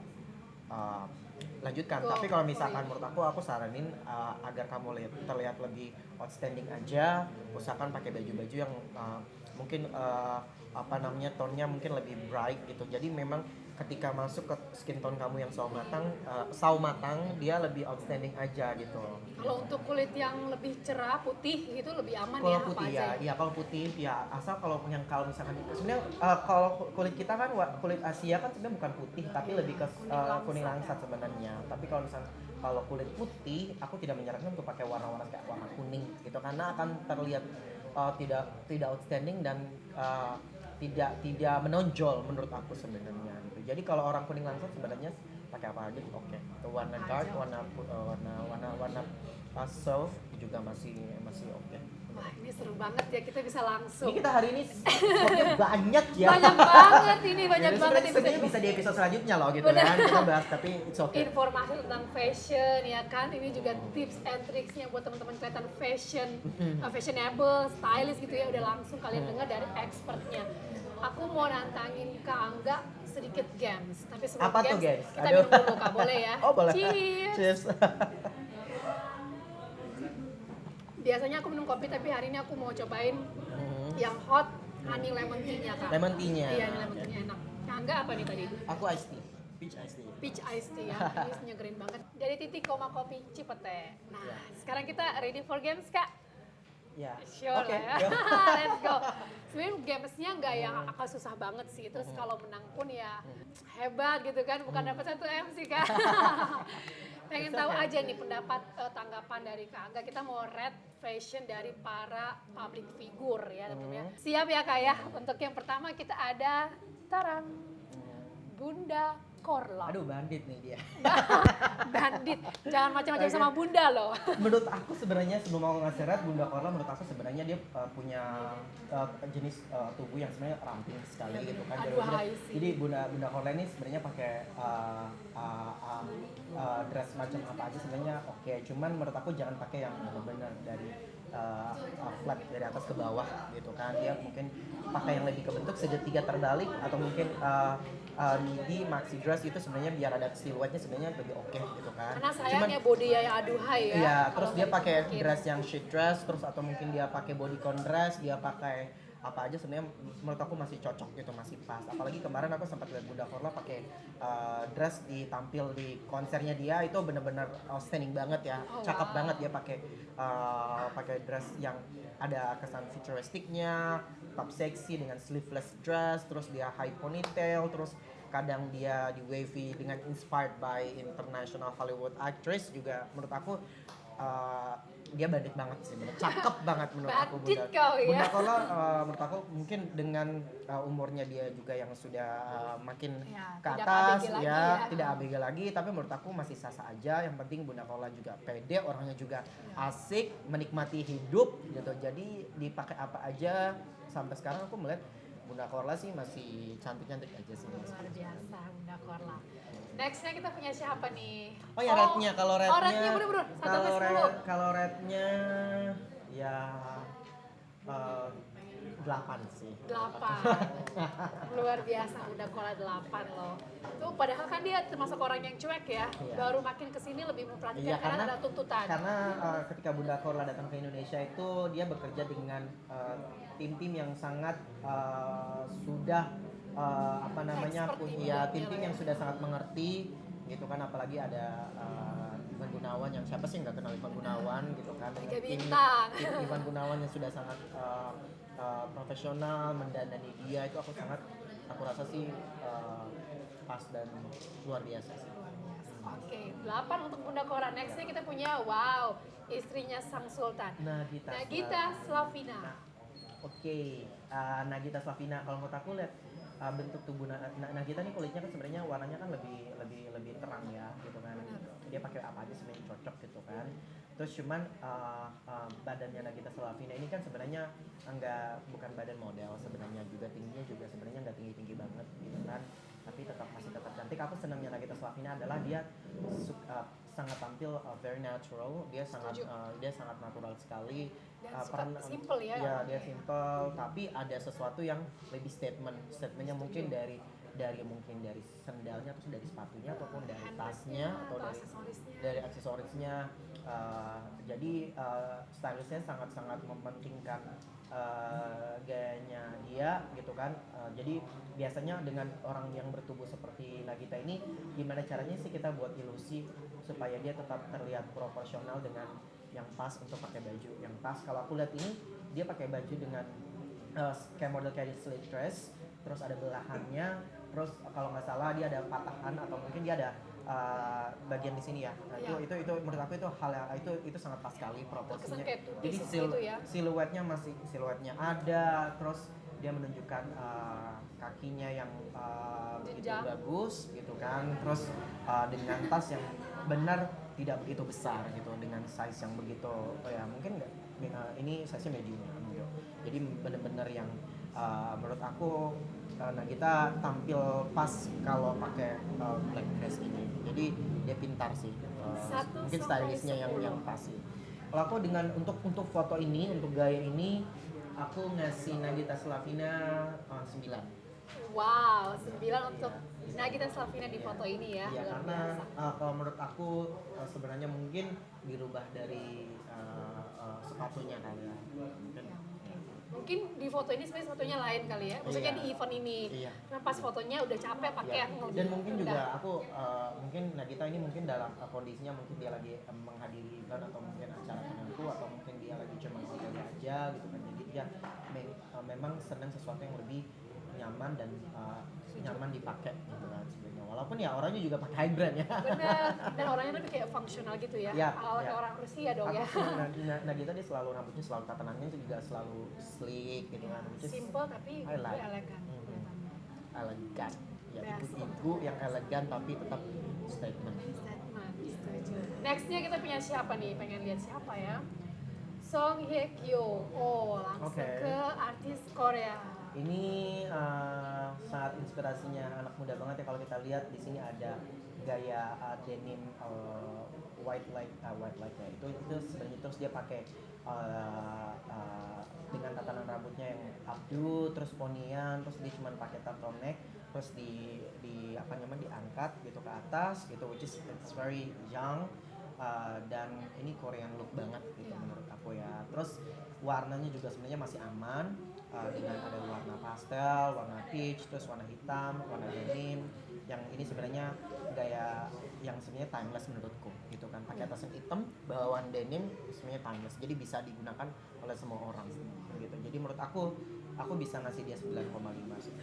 lanjutkan tapi kalau misalkan menurut aku saranin agar kamu terlihat lebih outstanding aja usahakan pakai baju-baju yang mungkin apa namanya tone-nya mungkin lebih bright gitu jadi memang ketika masuk ke skin tone kamu yang sawo matang dia lebih outstanding aja gitu. Kalau untuk kulit yang lebih cerah putih itu lebih aman kalau ya putih apa ya, aja? iya kalau putih ya asal kalau misalkan sebenarnya kalau kulit kita kan kulit Asia kan sebenarnya bukan putih tapi lebih ke kuning langsat sebenarnya. Tapi kalau kulit putih aku tidak menyarankan untuk pakai warna-warna kayak warna kuning gitu karena akan terlihat tidak outstanding dan tidak menonjol menurut aku sebenarnya gitu. Jadi kalau orang kuning langsat sebenarnya pakai apa aja oke. Warna dark, warna soft juga masih oke. Wah ini seru banget ya kita bisa langsung. Ini kita hari ini spotnya banyak ya. Banyak banget ini banyak banget yang sebenarnya bisa di episode selanjutnya loh gitu kan kita bahas tapi it's okay. Informasi tentang fashion ya kan ini juga tips and tricksnya buat teman-teman kelihatan fashionable, stylish gitu ya udah langsung kalian dengar dari expertnya. Aku mau nantangin Kak Angga sedikit games tapi sebelum apa tuh, games guys? kita minum dulu Kak boleh ya? Oh boleh. Cheers. Biasanya aku minum kopi tapi hari ini aku mau cobain yang hot honey lemon tea-nya Kak. Lemon tea-nya. Iya, lemon tea-nya enak. Kak Angga apa nih tadi? Aku iced tea. Peach iced tea. Peach iced tea ya, ini nyegerin banget. Dari Titik Koma Kopi Cipete. Nah, sekarang kita ready for games Kak? Ya. Sure Oke, lah ya. go. Let's go. Sebenarnya gamesnya nggak yang akan susah banget sih. Terus kalau menang pun ya hebat gitu kan, bukan dapat 1 M sih Kak. Pengen tahu aja nih pendapat tanggapan dari Kak Angga. Kita mau red fashion dari para public figure ya tentunya. Siap ya Kak ya? Untuk yang pertama kita ada Tarang Bunda Korla. Aduh bandit nih dia. Bandit, jangan macam-macam sama Bunda loh. Menurut aku sebenarnya sebelum aku ngasih red Bunda Korla menurut aku sebenarnya dia punya jenis tubuh yang sebenarnya ramping sekali gitu kan. Jadi Bunda Korla ini sebenarnya pakai dress macam apa aja sebenarnya oke. Cuman menurut aku jangan pakai yang benar-benar dari flat dari atas ke bawah gitu kan. Dia mungkin pakai yang lebih ke bentuk segitiga terbalik atau mungkin midi maxi dress itu sebenarnya biar ada siluetnya sebenarnya lebih oke gitu kan. Karena sayangnya body yang aduhai ya. Iya, terus dia pakai dress yang sheet dress terus atau mungkin dia pakai bodycon dress, dia pakai apa aja sebenarnya menurut aku masih cocok gitu, masih pas. Apalagi kemarin aku sempat lihat Bunda Korla pakai dress tampil di konsernya dia, itu bener-bener outstanding banget ya, Oh, cakep wow. banget dia pakai dress yang ada kesan futuristiknya, top seksi dengan sleeveless dress, terus dia high ponytail, terus kadang dia di wavy dengan inspired by international Hollywood actress juga. Menurut aku dia bandit banget sih, cakep banget menurut aku Bandit Bunda. kau ya. Bunda Kola menurut aku mungkin dengan umurnya dia juga yang sudah makin Ya, ke tidak atas ABG lagi ya, ya. tidak ABG lagi, tapi menurut aku masih sah-sah aja. Yang penting Bunda Kola juga pede, orangnya juga asik, menikmati hidup gitu. Jadi dipakai apa aja, sampai sekarang aku melihat Bunda Korla sih masih cantik-cantik aja sih. Luar biasa Bunda Korla. Nextnya kita punya siapa nih? Oh ya rednya, kalau rednya, Oh rednya bener-bener, 1 sampai 10. kalau rednya ya 8 sih. 8. Luar biasa Bunda Korla 8 loh. Tuh padahal kan dia termasuk orang yang cuek ya. Iya. Baru makin kesini lebih memperhatikan Iya, karena ada tuntutan. karena ketika Bunda Korla datang ke Indonesia itu dia bekerja dengan tim-tim yang sangat sudah apa namanya Expert di punya bidangnya tim-tim lah yang ya. sudah sangat mengerti gitu kan, apalagi ada Ivan Gunawan, yang siapa sih nggak kenal Ivan Gunawan gitu kan, dengan Tiga tim bintang. Ivan Gunawan yang sudah sangat profesional mendandani dia, itu aku rasa sih pas dan luar biasa sih. Oke, 8 untuk Bunda Korla. Nextnya kita punya, wow, istrinya Sang Sultan. Nagita Slavina. Oke, Nagita Slavina, kalau menurut aku lihat bentuk tubuh Nagita nih, kulitnya kan sebenarnya warnanya kan lebih terang ya gitu kan. Dia pakai apa aja sebenarnya cocok gitu kan. Terus cuman badannya Nagita Slavina ini kan sebenarnya bukan badan model sebenarnya, juga tingginya juga sebenarnya nggak tinggi banget gitu kan. Tapi masih tetap cantik. Aku senangnya Nagita Slavina adalah dia sangat tampil very natural. Dia sangat natural sekali. Dan simple ya. Ya dia simple, tapi ada sesuatu yang lebih statementnya mungkin dari sendalnya, terus dari sepatunya, ataupun dari tasnya, atau dari aksesorisnya. Jadi stylistnya sangat mementingkan gayanya dia gitu kan. Jadi biasanya dengan orang yang bertubuh seperti Nagita ini, gimana caranya sih kita buat ilusi supaya dia tetap terlihat proporsional dengan yang pas untuk pakai baju yang pas. Kalau aku lihat ini, dia pakai baju dengan kayak model kayak slip dress, terus ada belahannya, terus kalau nggak salah dia ada patahan atau mungkin dia ada bagian di sini ya. Nah, itu menurut aku itu hal yang itu sangat pas sekali proporsinya. Jadi siluetnya ada, terus dia menunjukkan kakinya yang begitu bagus gitu kan, terus dengan tas yang benar tidak begitu besar gitu, dengan size yang begitu mungkin ini size-nya medium gitu. Jadi benar-benar yang menurut aku Nagita tampil pas kalau pakai black dress ini. Jadi dia pintar sih, mungkin stylistnya yang pas sih. Kalau aku untuk foto ini, untuk gaya ini, aku ngasih Nagita Slavina 9. Wow, 9 untuk Nagita Slavina di foto ini ya. Iya, karena kalau menurut aku sebenarnya mungkin dirubah dari sepatunya kali ya. Mungkin di foto ini sebenarnya sepatunya lain kali ya. Maksudnya di event ini. Iya. Nah pas fotonya udah capek pakai yang lebih. Dan mungkin juga aku mungkin Nagita ini mungkin dalam kondisinya mungkin dia lagi menghadiri event atau mungkin acara tertentu, atau mungkin dia lagi cuma santai aja gitu kan. Jadi dia memang senang sesuatu yang lebih nyaman dan nyaman dipakai gitu kan sebenarnya. Walaupun ya orangnya juga pakai high brand ya. Bener. Dan orangnya lebih kayak fungsional gitu ya. Kayak orang Rusia dong ya. Nagita dia selalu rambutnya selalu tatanannya juga selalu sleek gitu kan. Simple tapi elegan. Elegan. Ya ibu-ibu yang elegan tapi tetap statement. Setuju. Nextnya kita punya siapa nih? Pengen lihat siapa ya? Song Hye Kyo. Oh langsung ke artis Korea. Ini sangat inspirasinya anak muda banget ya. Kalau kita lihat di sini ada gaya denim white light ya. Itu sebenarnya, terus dia pakai dengan tatanan rambutnya yang updo, terus ponian, terus dia cuma pakai turtleneck, terus di apa namanya diangkat gitu ke atas gitu, which is it's very young. dan ini Korean look banget gitu Iya. menurut aku ya. Terus warnanya juga sebenarnya masih aman, dengan ada warna pastel, warna peach, terus warna hitam, warna denim. Yang ini sebenarnya gaya yang sebenarnya timeless menurutku gitu kan. Pakai atasan hitam, bawahan denim sebenarnya timeless. Jadi bisa digunakan oleh semua orang gitu. Jadi menurut aku bisa ngasih dia 9,5 sih.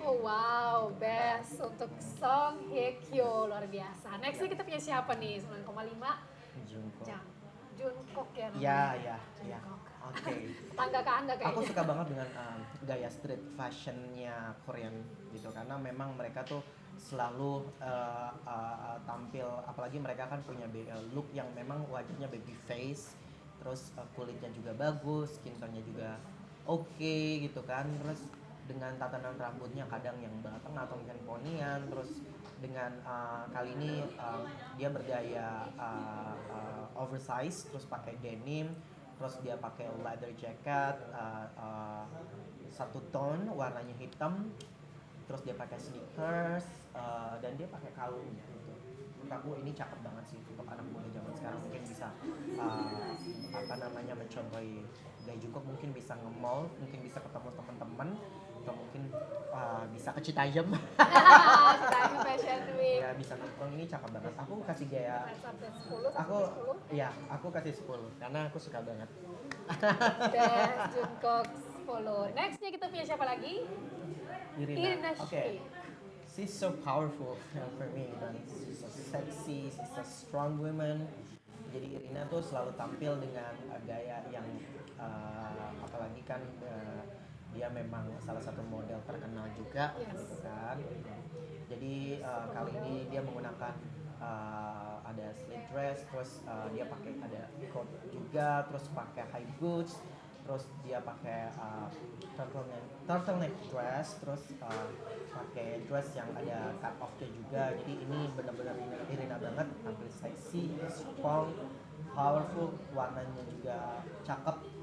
Oh wow, best untuk Song Hye Kyo, luar biasa. Nextnya kita punya siapa nih? 9,5. Jungkook. Jungkook ya namanya. Ya. Jungkook. Oke. Tangga ke anda kayaknya. Aku suka banget dengan gaya street fashionnya Korean gitu karena memang mereka tuh selalu tampil, apalagi mereka kan punya look yang memang wajahnya baby face, terus kulitnya juga bagus, skin tone-nya juga oke gitu kan, terus dengan tatanan rambutnya kadang yang batang atau mungkin ponian, terus dengan kali ini dia bergaya oversize, terus pakai denim, terus dia pakai leather jacket satu tone warnanya hitam, terus dia pakai sneakers dan dia pakai kalungnya gitu. Menurut aku ini cakep banget sih untuk anak muda zaman sekarang, mungkin bisa mencontohi gaya Jungkook, mungkin bisa nge-mall, mungkin bisa ketemu teman-teman, atau mungkin bisa ke Citayam. Citayam Fashion Week. Ya bisa nongkrong, ini cakep banget. Aku kasih gaya, Sampai 10, aku sampai 10. ya aku kasih 10 karena aku suka banget. Best Jungkook 10. Nextnya kita punya siapa lagi? Irina Oke. Shayk. She's so powerful for me, dan she's so sexy, she's a strong woman. Jadi Irina tuh selalu tampil dengan gaya yang apalagi kan dia memang salah satu model terkenal juga, gitu kan. Jadi kali ini dia menggunakan ada slit dress, terus dia pakai ada coat juga, terus pakai high boots, terus dia pakai turtleneck dress, terus pakai dress yang ada cut off-nya juga. Jadi ini benar-benar Irina banget, tampil seksi, strong, powerful, warnanya juga cakep.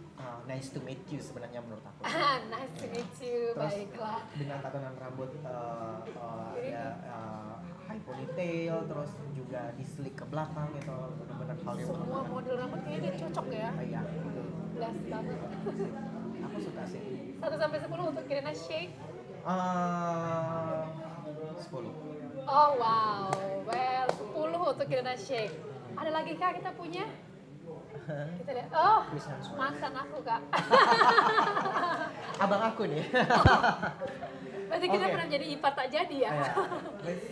Nice to meet you sebenarnya menurut aku. Nice to meet you, Terus baiklah. dengan tatanan rambut ada high ponytail, terus juga di slick ke belakang gitu, benar-benar hal yang Semua model rambut kayaknya dia cocok ya. iya gitu. Blast banget. Aku suka sih. 1 sampai 10 untuk Irina Shayk. 10. Oh wow, well 10 untuk Irina Shayk. Ada lagi kak kita punya? Kita lihat. Oh, Chris Hemsworth. mantan aku kak. Abang aku nih. Berarti kita Oke. pernah jadi ipar tak jadi ya? Ya, guys,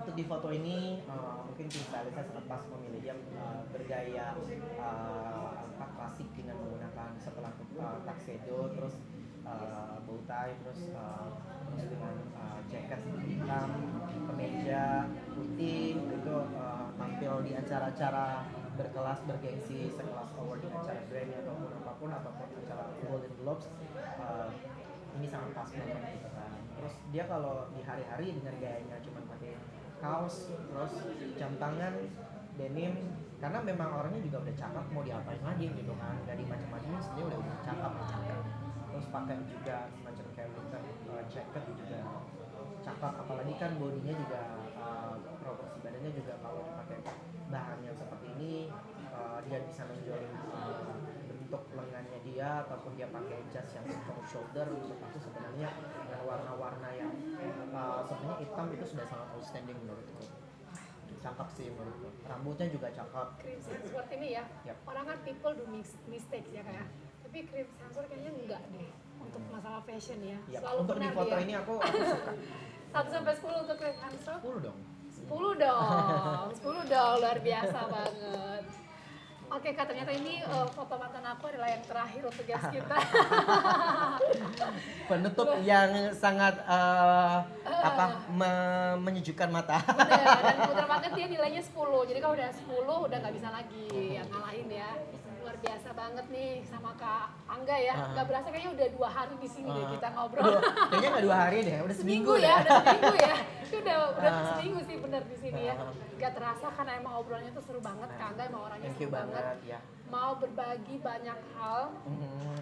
untuk di foto ini mungkin tim stylistnya sangat pas memilih dia bergaya klasik dengan menggunakan setelah tuxedo, terus bow tie, terus dengan jaket hitam, kemeja putih, itu tampil di acara-acara berkelas bergengsi sekelas award di acara Grammy ataupun apapun acara Golden Globes. Ini sangat pas banget gitu kan. Terus dia kalau di hari-hari dengan gayanya cuma pakai kaos, terus jam tangan, denim, karena memang orangnya juga udah cakep, mau diapain lagi gitu kan, dari macam-macamnya sebenarnya udah cakep. Terus pakai juga semacam kayak winter jacket juga cakep, apalagi kan bodinya juga proporsi badannya juga kalau dipakai bahan yang seperti ini dia bisa menjual bentuk lengannya dia, ataupun dia pakai jas yang strong shoulder. Menurut aku sebenarnya dengan warna-warna yang sebenarnya hitam itu sudah sangat outstanding menurutku. Cakep sih menurutku. Rambutnya juga cakep. Chris Hemsworth ini ya, Yap. orang kan people do mistakes ya kayak. Tapi Chris Hemsworth kayaknya enggak deh untuk masalah fashion ya. Yap. Selalu Untuk di benar foto dia. ini aku suka. 1 sampai 10 untuk Chris Hemsworth. 10 dong. 10 dong, 10 dong, luar biasa banget. Oke kak, ternyata ini foto mantan aku adalah yang terakhir untuk guest kita. Penutup yang sangat menyejukkan mata. Udah, dan kebetulan banget dia nilainya 10, jadi kalau udah 10 udah nggak bisa lagi yang ngalahin ya. luar biasa banget nih sama Kak Angga ya. Gak berasa kayaknya udah 2 hari di sini deh kita ngobrol. Kayaknya nggak 2 hari deh, udah seminggu ya, deh. udah seminggu ya. Itu udah seminggu sih bener di sini ya. Gak terasa karena emang obrolannya tuh seru banget. Kak Angga emang orangnya Thank you seru banget. ya. Mau berbagi banyak hal,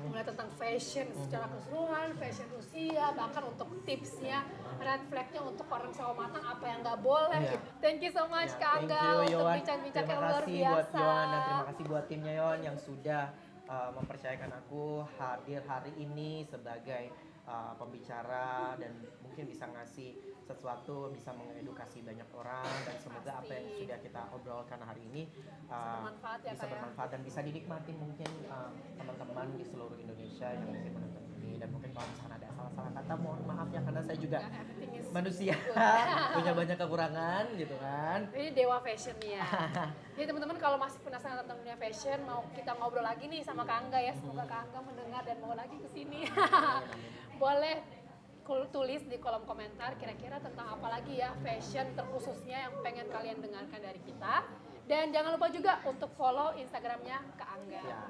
mulai tentang fashion secara keseluruhan, fashion usia, bahkan untuk tipsnya, red flagnya untuk orang sawo matang apa yang nggak boleh. Iya. Gitu. Thank you so much Kak Thank Angga you, untuk Yohan. bincang-bincang yang Terima luar kasih biasa. buat Yohan dan terima kasih buat timnya Yohan yang sudah mempercayakan aku hadir hari ini sebagai pembicara dan mungkin bisa ngasih sesuatu, bisa mengedukasi banyak orang dan semoga apa yang sudah kita obrolkan hari ini bermanfaat ya, bisa Kak, ya. bermanfaat dan bisa dinikmati mungkin teman-teman di seluruh Indonesia yang mungkin menonton ini. Dan mungkin kalau misalkan ada salah-salah kata mohon maaf ya karena saya juga Ya, everything is manusia punya banyak kekurangan gitu kan. Ini dewa fashion ya. Jadi teman-teman kalau masih penasaran tentang dunia fashion, mau kita ngobrol lagi nih sama Kak Angga ya. Semoga Kak Angga mendengar dan mau lagi ke sini. Boleh tulis di kolom komentar kira-kira tentang apa lagi ya fashion terkhususnya yang pengen kalian dengarkan dari kita. Dan jangan lupa juga untuk follow Instagramnya Kak Angga. Ya.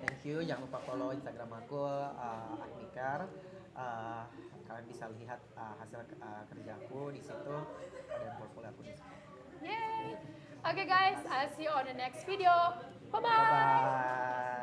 Thank you. Jangan lupa follow Instagram aku Agnikar. Kalian bisa lihat hasil kerjaku di situ dan portfolio aku di situ. Yay! Okay guys, I'll see you on the next video. Bye-bye! Bye bye.